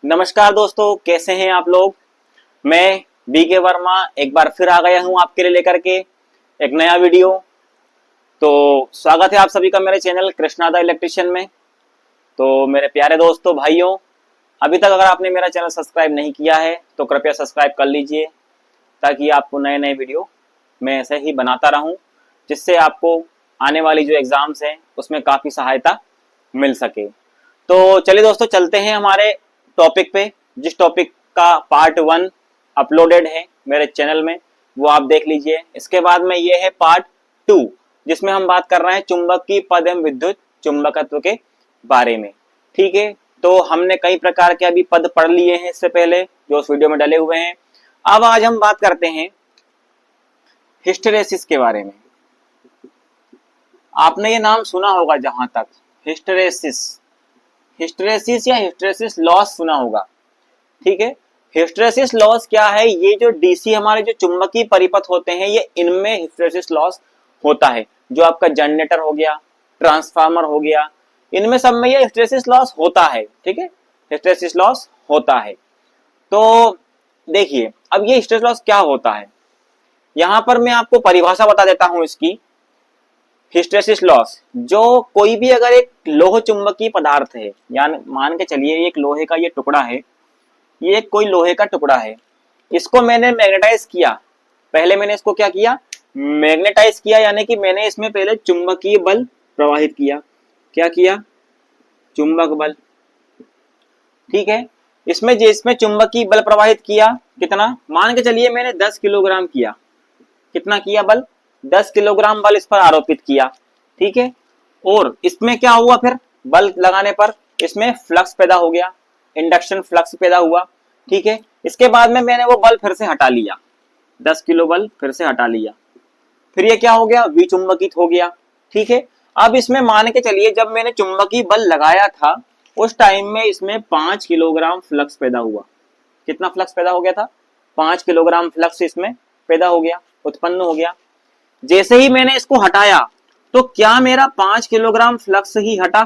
नमस्कार दोस्तों, कैसे हैं आप लोग। मैं बीके वर्मा एक बार फिर आ गया हूं आपके लिए लेकर के एक नया वीडियो। तो स्वागत है आप सभी का मेरे चैनल कृष्णा द इलेक्ट्रिशियन में। तो मेरे प्यारे दोस्तों भाइयों, अभी तक अगर आपने मेरा चैनल सब्सक्राइब नहीं किया है तो कृपया सब्सक्राइब कर लीजिए, ताकि आपको नए नए वीडियो मैं ऐसे ही बनाता रहूं, जिससे आपको आने वाली जो एग्जाम्स हैं उसमें काफ़ी सहायता मिल सके। तो चलिए दोस्तों, चलते हैं हमारे टॉपिक पे। जिस टॉपिक का पार्ट 1 अपलोडेड है मेरे चैनल में, वो आप देख लीजिए। इसके बाद में ये है पार्ट 2, जिसमें हम बात कर रहे हैं चुंबकीय पद एवं विद्युत चुंबकत्व के बारे में। ठीक है, तो हमने कई प्रकार के अभी पद पढ़ लिए हैं इससे पहले, जो उस वीडियो में डले हुए हैं। अब आज हम बात करते हैं हिस्टेरेसिस के बारे में। आपने ये नाम सुना होगा जहां तक, हिस्टेरेसिस या हिस्टेरेसिस लॉस सुना होगा। ठीक है, हिस्टेरेसिस लॉस क्या है? ये जो डीसी हमारे जो चुंबकीय परिपथ होते हैं, ये इनमें हिस्टेरेसिस लॉस होता है। जो आपका जनरेटर हो गया, ट्रांसफार्मर हो गया, इनमें सब में ये हिस्टेरेसिस लॉस होता है। ठीक है, हिस्टेरेसिस लॉस होता है। तो देखिए, अब ये हिस्टेरेसिस लॉस क्या होता है, यहां पर मैं आपको परिभाषा बता देता हूं इसकी। हिस्टेरेसिस लॉस, जो कोई भी अगर एक लोह चुंबकीय पदार्थ है, यानी मान के चलिए एक लोहे का ये टुकड़ा है, ये कोई लोहे का टुकड़ा है, इसको मैंने मैग्नेटाइज किया। पहले मैंने इसको क्या किया? मैग्नेटाइज किया, यानी कि मैंने इसमें पहले चुंबकीय बल प्रवाहित किया। क्या किया? चुंबक बल। ठीक है, इसमें चुंबकीय बल प्रवाहित किया। कितना? मान के चलिए मैंने 10 किलोग्राम किया। कितना किया बल? 10 किलोग्राम बल इस पर आरोपित किया। ठीक है, और इसमें क्या हुआ फिर? बल लगाने पर इसमें फ्लक्स पैदा हो गया, इंडक्शन फ्लक्स पैदा हुआ। ठीक है, इसके बाद में मैंने वो बल फिर से हटा लिया, 10 किलो बल फिर से हटा लिया। फिर ये क्या हो गया? विचुंबकित हो गया। ठीक है, अब इसमें मान के चलिए जब मैंने चुंबकीय बल लगाया था, उस टाइम में इसमें 5 किलोग्राम फ्लक्स पैदा हुआ। कितना फ्लक्स पैदा हो गया था? 5 किलोग्राम फ्लक्स इसमें पैदा हो गया, उत्पन्न हो गया। जैसे ही मैंने इसको हटाया, तो क्या मेरा 5 किलोग्राम फ्लक्स ही हटा,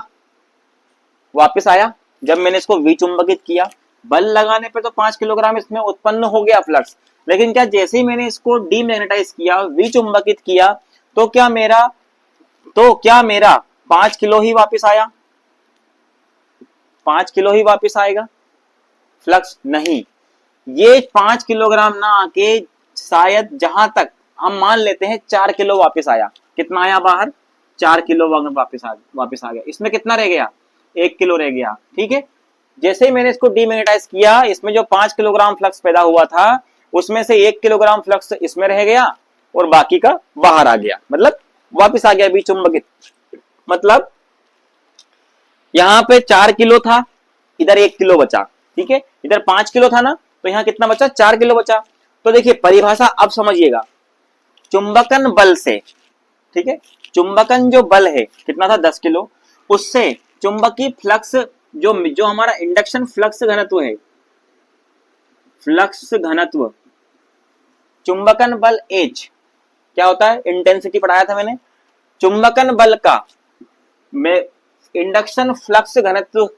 वापस आया? जब मैंने इसको विचुंबकित किया, बल लगाने पे तो 5 किलोग्राम इसमें उत्पन्न हो गया फ्लक्स, लेकिन क्या जैसे ही मैंने इसको डीमैग्नेटाइज किया, विचुंबकित किया, तो क्या मेरा 5 किलो ही वापस आया? 5 किलो ही वापस आएगा फ्लक्स? नहीं, ये 5 किलोग्राम ना आके शायद जहां तक हम मान लेते हैं 4 किलो वापस आया। कितना आया बाहर? 4 किलो वापस आ गया। इसमें कितना रह गया? 1 किलो रह गया। ठीक है, जैसे ही मैंने इसको डीमैग्नेटाइज किया, इसमें जो 5 किलोग्राम फ्लक्स पैदा हुआ था, उसमें से 1 किलोग्राम फ्लक्स इसमें रह गया और बाकी का बाहर आ गया, मतलब वापस आ गया विचुंबकित। मतलब यहाँ पे 4 किलो था, इधर 1 किलो बचा। ठीक है, इधर 5 किलो था ना, तो यहाँ कितना बचा? 4 किलो बचा। तो देखिए परिभाषा अब समझिएगा। चुंबकन बल से, ठीक है, चुंबकन जो बल है कितना था? 10 किलो। उससे चुंबकीय फ्लक्स जो हमारा इंडक्शन फ्लक्स घनत्व है, फ्लक्स घनत्व, चुंबकन बल H क्या होता है? इंटेंसिटी पढ़ाया था मैंने। चुंबकन बल का में इंडक्शन फ्लक्स घनत्व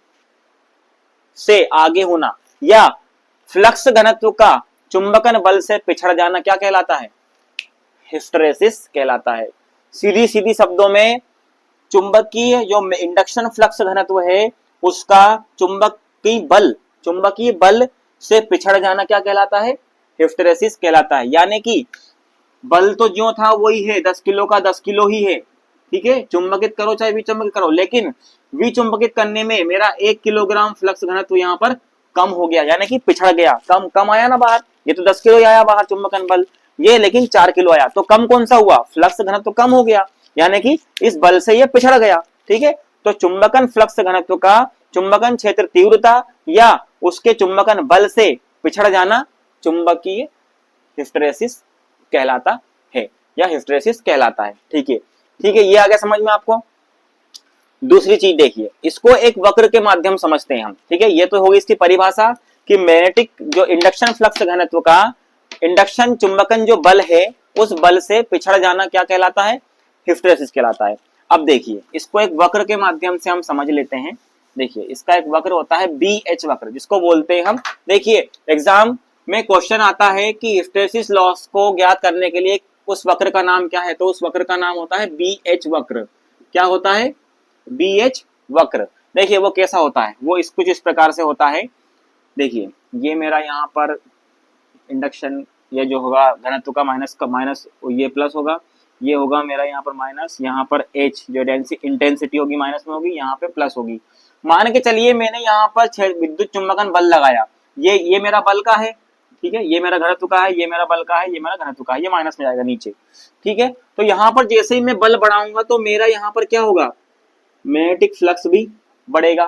से आगे होना, या फ्लक्स घनत्व का चुंबकन बल से पिछड़ जाना क्या कहलाता है? हिस्टेरेसिस कहलाता है। सीधी सीधी शब्दों में, चुंबकीय जो इंडक्शन फ्लक्स घनत्व है, उसका चुंबकीय बल से पिछड़ जाना क्या कहलाता है? हिस्टेरेसिस कहलाता है। यानी कि बल तो जो था वही है, 10 किलो का 10 किलो ही है। ठीक है, चुंबकित करो चाहे विचुंबकित करो, लेकिन विचुंबकित करने में मेरा 1 किलोग्राम फ्लक्स घनत्व यहाँ पर कम हो गया, यानी कि पिछड़ गया। कम आया ना बाहर, ये तो 10 किलो आया बाहर चुंबकन बल, ये लेकिन 4 किलो आया। तो कम कौन सा हुआ? फ्लक्स घनत्व कम हो गया, यानी कि इस बल से ये पिछड़ गया। ठीक है, तो चुंबकन फ्लक्स घनत्व का चुंबकन क्षेत्र तीव्रता या उसके चुंबकन बल से पिछड़ जाना चुंबकीय हिस्टेरेसिस कहलाता है, या हिस्टेरेसिस कहलाता है। ठीक है, ये आ गया समझ में आपको। दूसरी चीज देखिए, इसको एक वक्र के माध्यम समझते हैं हम। ठीक है, ये तो होगी इसकी परिभाषा कि मैग्नेटिक जो इंडक्शन फ्लक्स घनत्व का इंडक्शन चुंबकन जो बल है, उस बल से पिछड़ जाना क्या कहलाता है? हिस्टेरेसिस कहलाता है। अब देखिए, इसको एक वक्र के माध्यम से हम समझ लेते हैं। देखिए इसका एक वक्र होता है BH वक्र, जिसको बोलते हैं हम, देखिए एग्जाम में क्वेश्चन आता है कि हिस्टैरिसीस लॉस को ज्ञात करने के लिए उस वक्र का नाम क्या है, तो उस वक्र का नाम होता है BH वक्र। क्या होता है? BH वक्र। देखिए वो कैसा होता है, वो कुछ इस प्रकार से होता है। देखिए ये मेरा यहाँ पर इंडक्शन, ये जो होगा घनत्व का माइनस ये प्लस होगा, ये होगा मेरा यहाँ पर माइनस, यहाँ पर H जो इंटेंसिटी होगी माइनस में होगी, यहाँ पे प्लस होगी। मान के चलिए मैंने यहाँ पर विद्युत चुम्बकन बल लगाया, ये मेरा बल का है, ठीक है, ये मेरा घनत्व का है, ये मेरा बल का है, ये मेरा घनत्व का है, ये माइनस में जाएगा नीचे, ठीक है। तो यहाँ पर जैसे ही मैं बल बढ़ाऊंगा तो मेरा यहाँ पर क्या होगा, मैग्नेटिक फ्लक्स भी बढ़ेगा।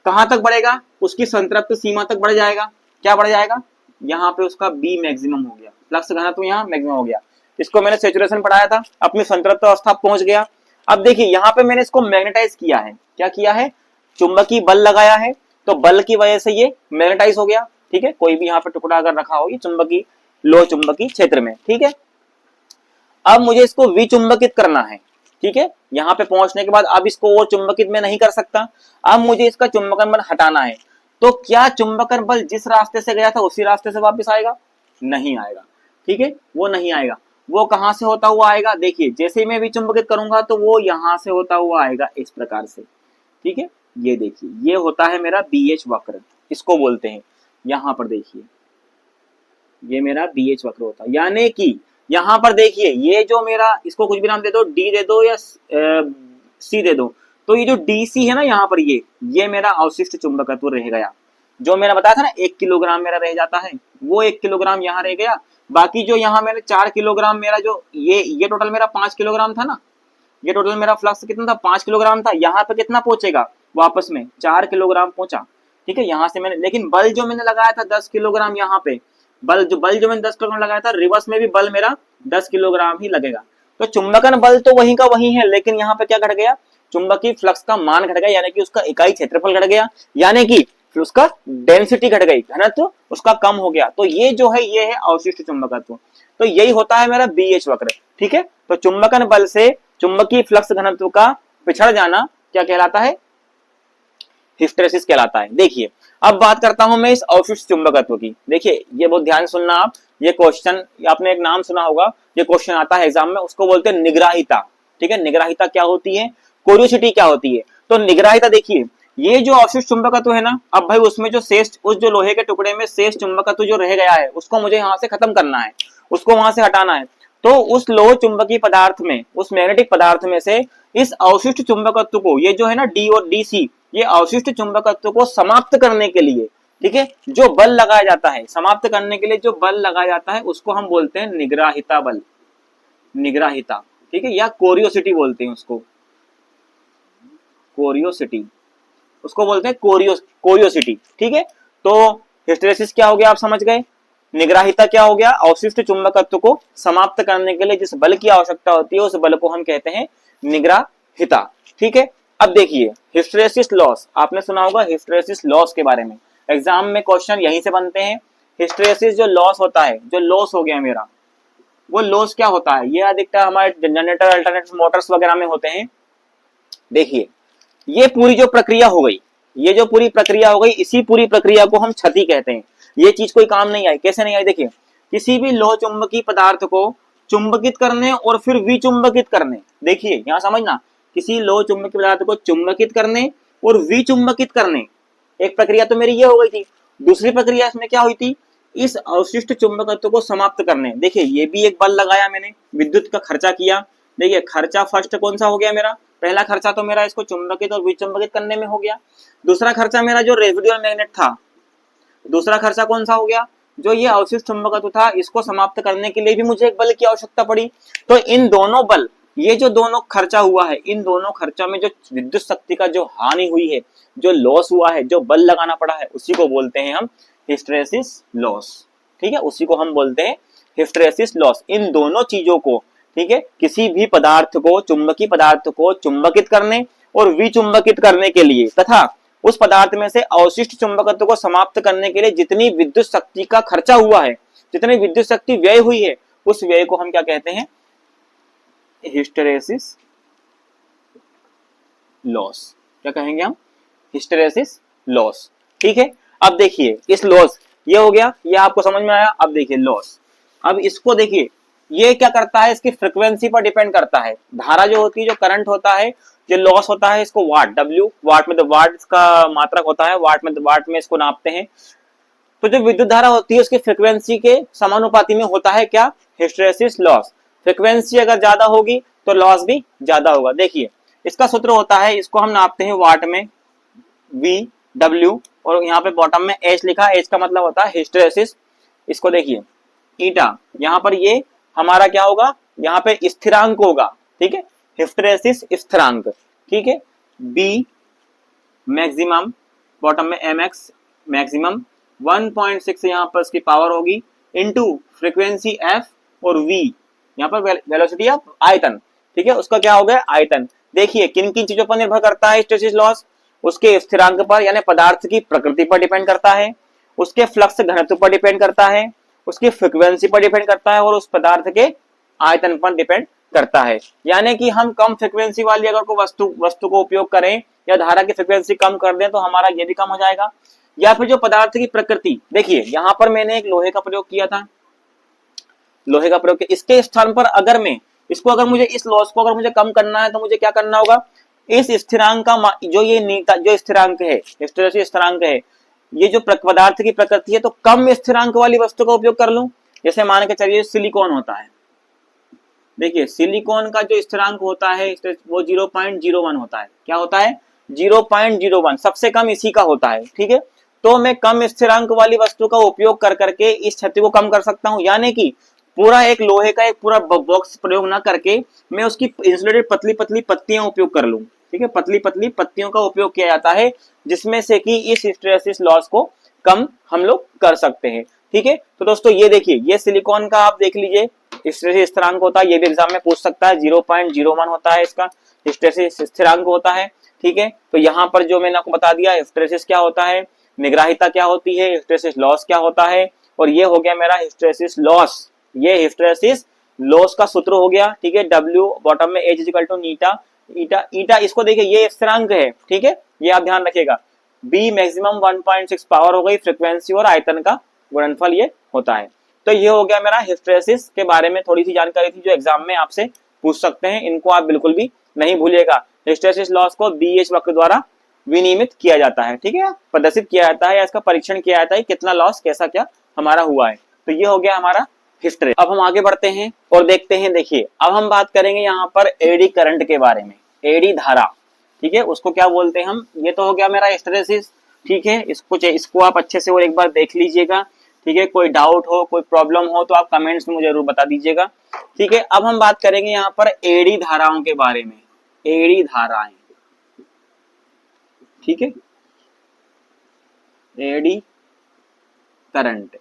कहाँ तक बढ़ेगा? उसकी संतृप्त सीमा तक बढ़ जाएगा। क्या बढ़ जाएगा? यहाँ पे उसका बी मैक्सिमम हो गया, फ्लक्स घनत्व यहाँ मैक्सिमम हो गया। इसको मैंने सैचुरेशन पढ़ाया था, अपनी संतृप्त अवस्था पहुंच गया। अब देखिए यहाँ पे मैंने इसको मैग्नेटाइज किया है। क्या किया है? चुंबकीय बल लगाया है, तो बल की वजह से ये मैग्नेटाइज हो गया, ठीक है। कोई भी यहाँ पे टुकड़ा अगर रखा हो, ये चुंबकीय लो चुंबकीय क्षेत्र में, ठीक है। अब मुझे इसको विचुंबकित करना है, ठीक है। यहाँ पे पहुंचने के बाद अब इसको और चुंबकित में नहीं कर सकता, अब मुझे इसका चुंबकन बल हटाना है। तो क्या चुंबकन बल जिस रास्ते से गया था उसी रास्ते से वापस आएगा? नहीं आएगा, ठीक है, वो नहीं आएगा। वो कहां से होता हुआ आएगा? देखिए जैसे ही मैं विचुंबकित करूंगा तो वो यहां से होता हुआ आएगा इस प्रकार से, ठीक है। ये देखिए ये होता है मेरा BH वक्र, इसको बोलते हैं। यहां पर देखिए ये मेरा BH वक्र होता है, यानी कि यहां पर देखिए ये जो मेरा, इसको कुछ भी नाम दे दो, D दे दो या C दे दो, तो ये जो DC है ना यहाँ पर, ये मेरा अवशिष्ट चुंबकत्व रह गया। जो मैंने बताया था ना 1 किलोग्राम मेरा रह जाता है, वो 1 किलोग्राम यहाँ रह गया। बाकी जो यहाँ मैंने 4 किलोग्राम मेरा जो ये टोटल मेरा 5 किलोग्राम था ना, ये टोटल मेरा फ्लक्स कितना था? 5 किलोग्राम था। यहाँ पे कितना पहुंचेगा वापस में? 4 किलोग्राम पहुंचा, ठीक है। यहाँ से मैंने, लेकिन बल जो मैंने लगाया था 10 किलोग्राम, यहाँ पे बल जो मैंने 10 किलोग्राम लगाया था, रिवर्स में भी बल मेरा 10 किलोग्राम ही लगेगा। तो चुंबकन बल तो वही का वही है, लेकिन यहाँ पे क्या घट गया? चुंबकीय फ्लक्स का मान घट गया, यानी कि उसका इकाई क्षेत्रफल घट गया, यानी कि फिर उसका डेंसिटी घट गई, घनत्व उसका कम हो गया। तो ये जो है ये है अवशिष्ट चुंबकत्व। तो यही होता है मेरा BH वक्र, ठीक है। तो चुंबकन बल से चुंबकीय फ्लक्स घनत्व का पिछड़ जाना क्या कहलाता है? हिस्टैरिसीस कहलाता है। देखिए अब बात करता हूं मैं इस अवशिष्ट चुंबकत्व की। देखिए ये बहुत ध्यान सुनना आप, ये क्वेश्चन आपने एक नाम सुना होगा, ये क्वेश्चन आता है एग्जाम में, उसको बोलते हैं निग्राहिता, ठीक है। निग्राहिता क्या होती है? कोरियोसिटी क्या होती है? तो निग्राहिता देखिए, ये जो अवशिष्ट चुंबकत्व है ना, अब भाई उसमें जो शेष, उस जो लोहे के टुकड़े में शेष चुंबकत्व जो रह गया है, उसको मुझे यहाँ से खत्म करना है, उसको वहां से हटाना है। तो उस लोह चुंबकीय पदार्थ में, उस मैग्नेटिक पदार्थ में से इस अवशिष्ट चुंबकत्व को, ये जो है ना D और DC, ये अवशिष्ट चुंबकत्व को समाप्त करने के लिए, ठीक है, जो बल लगाया जाता है, समाप्त करने के लिए जो बल लगाया जाता है, उसको हम बोलते हैं निग्राहिता बल, निग्राहिता, ठीक है, या कोरियोसिटी बोलते हैं उसको, कोरियोसिटी, उसको बोलते हैं कोरियोसिटी, ठीक है। तो हिस्टैरिसीस क्या हो गया आप समझ गए, निग्राहिता क्या हो गया? अवशिष्ट चुंबकत्व को समाप्त करने के लिए जिस बल की आवश्यकता होती है उस बल को हम कहते हैं निग्राहिता, ठीक है। अब देखिए हिस्टैरिसीस लॉस, आपने सुना होगा हिस्टैरिसीस लॉस के बारे में, एग्जाम में क्वेश्चन यहीं से बनते हैं। हिस्टैरिसीस जो लॉस होता है, जो लॉस हो गया मेरा, वो लॉस क्या होता है? ये अधिकतर हमारे जनरेटर, अल्टरनेटर, मोटर्स वगैरह में होते हैं। देखिए ये पूरी जो प्रक्रिया हो गई, ये जो पूरी प्रक्रिया हो गई, इसी पूरी प्रक्रिया को हम क्षति कहते हैं। ये चीज कोई काम नहीं आई, कैसे नहीं आई? देखिए किसी भी लोह चुंबकीय पदार्थ को चुंबकित करने और फिर विचुंबकित करने, देखिए यहां समझना, किसी लोह चुंबकीय पदार्थ को चुंबकित करने और विचुंबकित करने, एक प्रक्रिया तो मेरी ये हो गई थी। दूसरी प्रक्रिया इसमें क्या हुई थी? इस अवशिष्ट चुंबकत्व को समाप्त करने। देखिए ये भी एक बल लगाया मैंने, विद्युत का खर्चा किया। देखिए खर्चा फर्स्ट कौन सा हो गया मेरा? पहला खर्चा तो मेरा इसको चुंबकित और विचुंबकित करने में हो गया। दूसरा खर्चा मेरा जो रेसिडुअल मैग्नेट था, दूसरा खर्चा कौन सा हो गया? जो ये अवशिष्ट चुंबकत्व था, इसको समाप्त करने के लिए भी मुझे एक बल की आवश्यकता पड़ी। तो इन दोनों बल, ये जो दोनों खर्चा हुआ है, इन दोनों खर्चा में जो विद्युत शक्ति का जो हानि हुई है, जो लॉस हुआ है, जो बल लगाना पड़ा है, उसी को बोलते हैं हम हिस्टैरिसीस लॉस, ठीक है, उसी को हम बोलते हैं हिस्टैरिसीस लॉस। इन दोनों चीजों को, ठीक है, किसी भी पदार्थ को, चुंबकीय पदार्थ को चुंबकित करने और विचुंबकित करने के लिए तथा उस पदार्थ में से अवशिष्ट चुंबकत्व को समाप्त करने के लिए जितनी विद्युत शक्ति का खर्चा हुआ है, जितनी विद्युत शक्ति व्यय हुई है, उस व्यय को हम क्या कहते हैं? Hysteresis loss. क्या कहेंगे हम? Hysteresis loss. ठीक है, अब देखिए इस लॉस, ये हो गया, ये आपको समझ में आया। अब देखिए लॉस, अब इसको देखिए, ये क्या करता है, इसकी फ्रीक्वेंसी पर डिपेंड करता है। धारा जो होती है, जो करंट होता है, जो लॉस होता है, इसको वाट, डब्ल्यू वाट में, तो वाट का मात्रक होता है, वाट में इसको नापते हैं। तो जो विद्युत धारा होती है उसकी फ्रीक्वेंसी के समानुपाती में होता है क्या, हिस्टेरेसिस लॉस। फ्रीक्वेंसी अगर ज्यादा होगी तो लॉस भी ज्यादा होगा। देखिए इसका सूत्र होता है, इसको हम नापते हैं वाट में, वी डब्ल्यू, और यहाँ पे बॉटम में एच लिखा, एच का मतलब होता है हिस्टेरेसिस। इसको देखिए ईटा, यहाँ पर ये हमारा क्या होगा, यहाँ पे स्थिरांक होगा। ठीक है, हिस्टेरेसिस स्थिरांक। ठीक है, बी मैक्सिमम, बॉटम में एम एक्स मैक्सिमम, 1.6 यहाँ पर इसकी पावर होगी, इनटू फ्रीक्वेंसी एफ, और वी यहाँ पर वेलोसिटी ऑफ आयतन। ठीक है, उसका क्या हो गया, आयतन। देखिए किन किन चीजों पर निर्भर करता है हिस्टेरेसिस लॉस, उसके स्थिरांक पर यानी पदार्थ की प्रकृति पर डिपेंड करता है, उसके फ्लक्स घनत्व पर डिपेंड करता है, उसकी फ्रीक्वेंसी पर डिपेंड करता है, और उस पदार्थ के आयतन पर डिपेंड करता है। यानी कि हम कम फ्रीक्वेंसी वाली अगर कोई वस्तु को उपयोग करें या धारा की फ्रीक्वेंसी कम कर दें तो हमारा ये भी कम हो जाएगा। या फिर जो पदार्थ की प्रकृति, देखिए यहां पर मैंने एक लोहे का प्रयोग किया था, लोहे का प्रयोग किया, इसके स्थान पर अगर मैं इसको, अगर मुझे इस लॉस को अगर मुझे कम करना है तो मुझे क्या करना होगा, इस स्थिरांक का जो ये नीता जो स्थिरांक है, हिस्टेरेसिस स्थिरांक है, ये जो पदार्थ की प्रकृति है, तो कम स्थिरांक वाली वस्तु का उपयोग कर लूं। जैसे मान के चलिए सिलिकॉन होता है, देखिए सिलिकॉन का जो स्थिरांक होता है वो 0.01 होता है। क्या होता है, 0.01, सबसे कम इसी का होता है। ठीक है, तो मैं कम स्थिरांक वाली वस्तु का उपयोग कर करके इस क्षति को कम कर सकता हूं। यानी कि पूरा एक लोहे का एक पूरा बॉक्स प्रयोग ना करके मैं उसकी इंसुलेटेड पतली पतली पत्तियां उपयोग कर लूं। ठीक है, पतली पतली पत्तियों का उपयोग किया जाता है, जिसमें से कि इस हिस्टेरेसिस लॉस को कम हम लोग कर सकते हैं। ठीक है, तो दोस्तों ये देखिए, ये सिलिकॉन का आप देख लीजिए हिस्टेरेसिस स्थिरांक होता है, ये भी एग्जाम में पूछ सकता है, 0.01 होता है इसका हिस्टेरेसिस स्थिरांक होता है। ठीक है, तो यहाँ पर जो मैंने आपको बता दिया, हिस्टेरेसिस क्या होता है, निग्राहिता क्या होती है, हिस्टेरेसिस लॉस क्या होता है, और ये हो गया मेरा हिस्टेरेसिस लॉस, ये हिस्टेरेसिस लॉस का सूत्र हो गया। ठीक है, डब्ल्यू बॉटम में एच इक्वल टू नीटा ईटा ईटा, इसको देखिए ये स्थिरांक है। ठीक है, ये आप ध्यान रखिएगा। बी मैक्सिमम 1.6 पावर हो गई, फ्रीक्वेंसी और आयतन का गुणनफल ये होता है। तो ये हो गया मेरा हिस्टेरेसिस के बारे में थोड़ी सी जानकारी थी जो एग्जाम में आपसे पूछ सकते हैं, इनको आप बिल्कुल भी नहीं भूलिएगा। हिस्टेरेसिस लॉस को बीएच वक्र द्वारा विनियमित किया जाता है। ठीक है, प्रदर्शित किया जाता है या इसका परीक्षण किया जाता है कितना लॉस कैसा क्या हमारा हुआ है। तो ये हो गया हमारा हिस्ट्री। अब हम आगे बढ़ते हैं और देखते हैं, देखिए अब हम बात करेंगे यहाँ पर एडी करंट के बारे में, एडी धारा। ठीक है, उसको क्या बोलते हैं हम, ये तो हो गया मेरा हिस्टेरेसिस। ठीक है, इसको आप अच्छे से और एक बार देख लीजिएगा। ठीक है, कोई डाउट हो, कोई प्रॉब्लम हो तो आप कमेंट्स में मुझे जरूर बता दीजिएगा। ठीक है, अब हम बात करेंगे यहाँ पर एडी धाराओं के बारे में, एडी धाराएं। ठीक है, एडी करंट,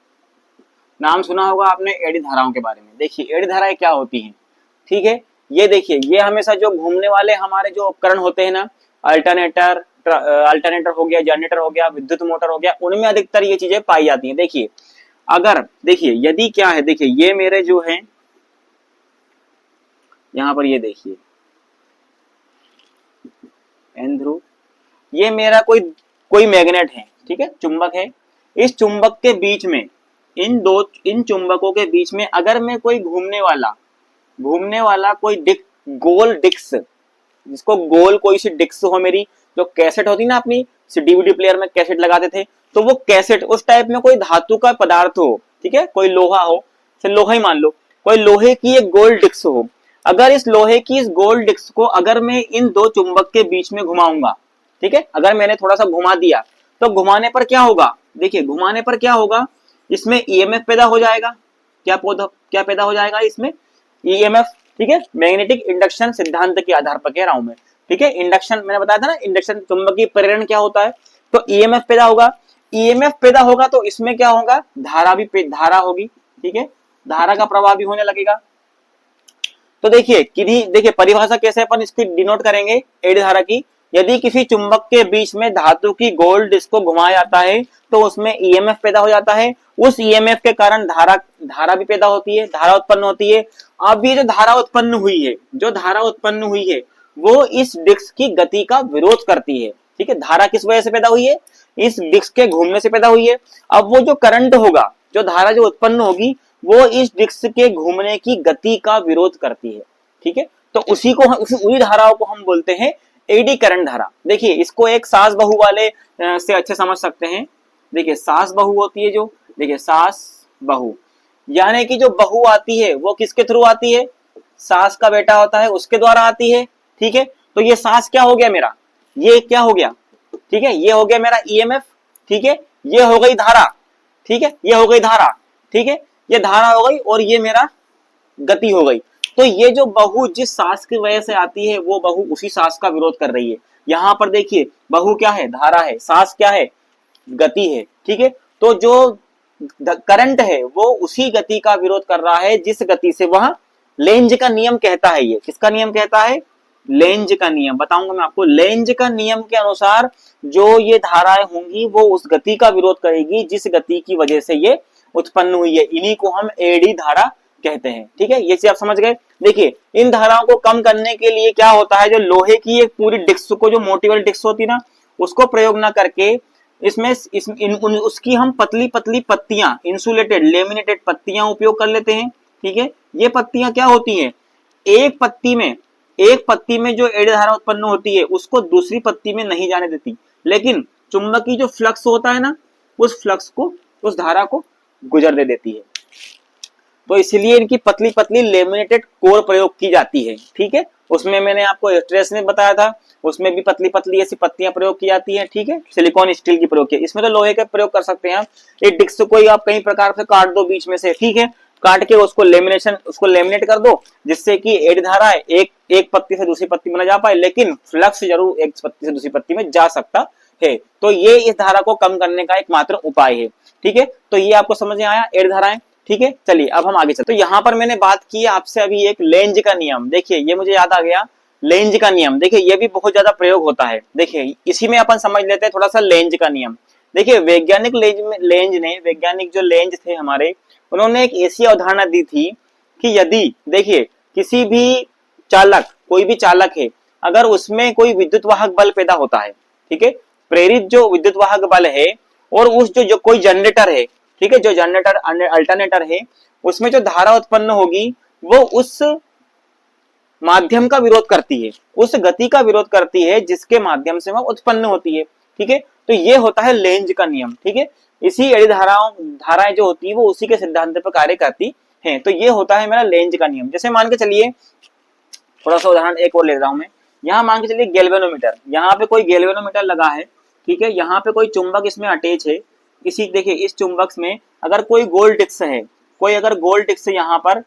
नाम सुना होगा आपने एडी धाराओं के बारे में। देखिए एडी धाराएं क्या होती हैं। ठीक है, ये देखिए, ये हमेशा जो घूमने वाले हमारे जो उपकरण होते हैं ना, अल्टरनेटर हो गया, जनरेटर हो गया, विद्युत मोटर हो गया, उनमें अधिकतर ये चीजें पाई जाती हैं। देखिए अगर देखिए यदि क्या है, देखिए ये मेरे जो है यहाँ पर ये देखिए एन ध्रुव, ये मेरा कोई मैग्नेट है। ठीक है, चुंबक है। इस चुंबक के बीच में इन चुंबकों के बीच में अगर मैं कोई घूमने वाला कोई गोल डिस्क, जिसको गोल कोई सी डिस्क हो, मेरी जो कैसेट होती ना अपनी डीवीडी प्लेयर में कैसेट लगाते थे, तो वो कैसेट उस टाइप में कोई धातु का पदार्थ हो। ठीक है, कोई लोहा हो, लोहा ही मान लो, कोई लोहे की एक गोल डिस्क हो। अगर इस लोहे की इस गोल डिस्क को अगर मैं इन दो चुंबक के बीच में घुमाऊंगा, ठीक है, अगर मैंने थोड़ा सा घुमा दिया तो घुमाने पर क्या होगा, देखिए घुमाने पर क्या होगा, इसमें ईएमएफ पैदा हो जाएगा। क्या पैदा हो जाएगा इसमें, ईएमएफ। ठीक है, मैग्नेटिक इंडक्शन सिद्धांत के आधार पर कह रहा हूं मैं। ठीक है, इंडक्शन मैंने बताया था ना, इंडक्शन चुंबकीय प्रेरण क्या होता है, तो ईएमएफ पैदा होगा। ईएमएफ पैदा होगा तो इसमें क्या होगा, धारा होगी। ठीक है, धारा का प्रवाह भी होने लगेगा। तो देखिए परिभाषा कैसे अपन इसकी डिनोट करेंगे एडी धारा की, यदि किसी चुंबक के बीच में धातु की गोल डिस्क को घुमाया जाता है तो उसमें ईएमएफ पैदा हो जाता है। उस ईएमएफ के कारण धारा भी पैदा होती है, धारा उत्पन्न होती है। अब ये जो धारा उत्पन्न हुई है वो इस डिस्क की गति का विरोध करती है। ठीक है, धारा किस वजह से पैदा हुई है, इस डिस्क के घूमने से पैदा हुई है। अब वो जो करंट होगा, जो धारा जो उत्पन्न होगी, वो इस डिस्क के घूमने की गति का विरोध करती है। ठीक है, तो उसी धाराओं को हम बोलते हैं एडी करंट धारा। देखिए, इसको एक सास बहू वाले से अच्छे समझ सकते हैं। देखिए, सास बहू होती है जो, देखिए सास बहू, यानी कि जो बहू आती है वो किसके थ्रू आती है, सास का बेटा होता है उसके द्वारा आती है। ठीक है, तो ये सास क्या हो गया मेरा, ये क्या हो गया, ठीक है, ये हो गया मेरा ईएमएफ। ठीक है, ये हो गई धारा। ठीक है, ये हो गई धारा। ठीक है, ये धारा हो गई और ये मेरा गति हो गई। तो ये जो बहू जिस सास की वजह से आती है, वो बहू उसी सास का विरोध कर रही है। यहां पर देखिए, बहू क्या है, धारा है, सास क्या है, गति है। ठीक है, तो जो करंट है वो उसी गति का विरोध कर रहा है जिस गति से वह लेंज का नियम कहता है। ये किसका नियम कहता है, लेंज का नियम। बताऊंगा मैं आपको, लेंज का नियम के अनुसार जो ये धाराएं होंगी वो उस गति का विरोध करेगी जिस गति की वजह से ये उत्पन्न हुई है। इन्हीं को हम एडी धारा कहते हैं। ठीक है, ये चीज आप समझ गए। देखिए, इन धाराओं को कम करने के लिए क्या होता है, जो लोहे की एक पूरी डिस्क को, जो मोटी वाली डिस्क होती है ना, उसको प्रयोग ना करके उसकी हम पतली पतली पत्तियां, इंसुलेटेड लेमिनेटेड पत्तियां उपयोग कर लेते हैं। ठीक है, ये पत्तियां क्या होती हैं, एक पत्ती में जो एडी धारा उत्पन्न होती है उसको दूसरी पत्ती में नहीं जाने देती, लेकिन चुंबकीय जो फ्लक्स होता है ना, उस फ्लक्स को, उस धारा को गुजर दे देती है। तो इसलिए इनकी पतली पतली लेमिनेटेड कोर प्रयोग की जाती है। ठीक है, उसमें मैंने आपको स्ट्रेस ने बताया था, उसमें भी पतली पतली ऐसी पत्तियां प्रयोग की जाती हैं। ठीक है, सिलिकॉन स्टील की प्रयोग की, इसमें तो लोहे का प्रयोग कर सकते हैं आप। एक डिस्क को ही आप कई प्रकार से काट दो बीच में से, ठीक है, काट के उसको लेमिनेट कर दो, जिससे कि एडी धारा एक पत्ती से दूसरी पत्ती में न जा पाए, लेकिन फ्लक्स जरूर एक पत्ती से दूसरी पत्ती में जा सकता है। तो ये इस धारा को कम करने का एकमात्र उपाय है। ठीक है, तो ये आपको समझ में आया, एडी धाराएं। ठीक है, चलिए अब हम आगे चलते। तो यहाँ पर मैंने बात की आपसे अभी एक लेंज का नियम। देखिए, ये मुझे याद आ गया, लेंज का नियम। देखिए, ये भी बहुत ज्यादा प्रयोग होता है। देखिए, इसी में अपन समझ लेते हैं थोड़ा सा लेंज का नियम। देखिए, वैज्ञानिक वैज्ञानिक जो लेंज थे हमारे, उन्होंने एक ऐसी अवधारणा दी थी कि यदि, देखिए, किसी भी चालक, कोई भी चालक है, अगर उसमें कोई विद्युत वाहक बल पैदा होता है, ठीक है, प्रेरित जो विद्युत वाहक बल है, और उस जो कोई जनरेटर है, ठीक है, जो जनरेटर अल्टरनेटर है, उसमें जो धारा उत्पन्न होगी वो उस माध्यम का विरोध करती है, उस गति का विरोध करती है जिसके माध्यम से वह उत्पन्न होती है। ठीक है, तो ये होता है लेंज का नियम। ठीक है, इसी एडी धाराएं जो होती है वो उसी के सिद्धांत पर कार्य करती हैं। तो ये होता है मेरा लेंज का नियम। जैसे मान के चलिए, थोड़ा सा उदाहरण एक और ले रहा हूं मैं। यहाँ मान के चलिए गैल्वेनोमीटर, यहाँ पे कोई गैल्वेनोमीटर लगा है। ठीक है, यहाँ पे कोई चुंबक इसमें अटैच है। इसी, देखिए, इस चुंबक में अगर कोई गोल डिस्क है, कोई अगर गोल डिस्क यहाँ पर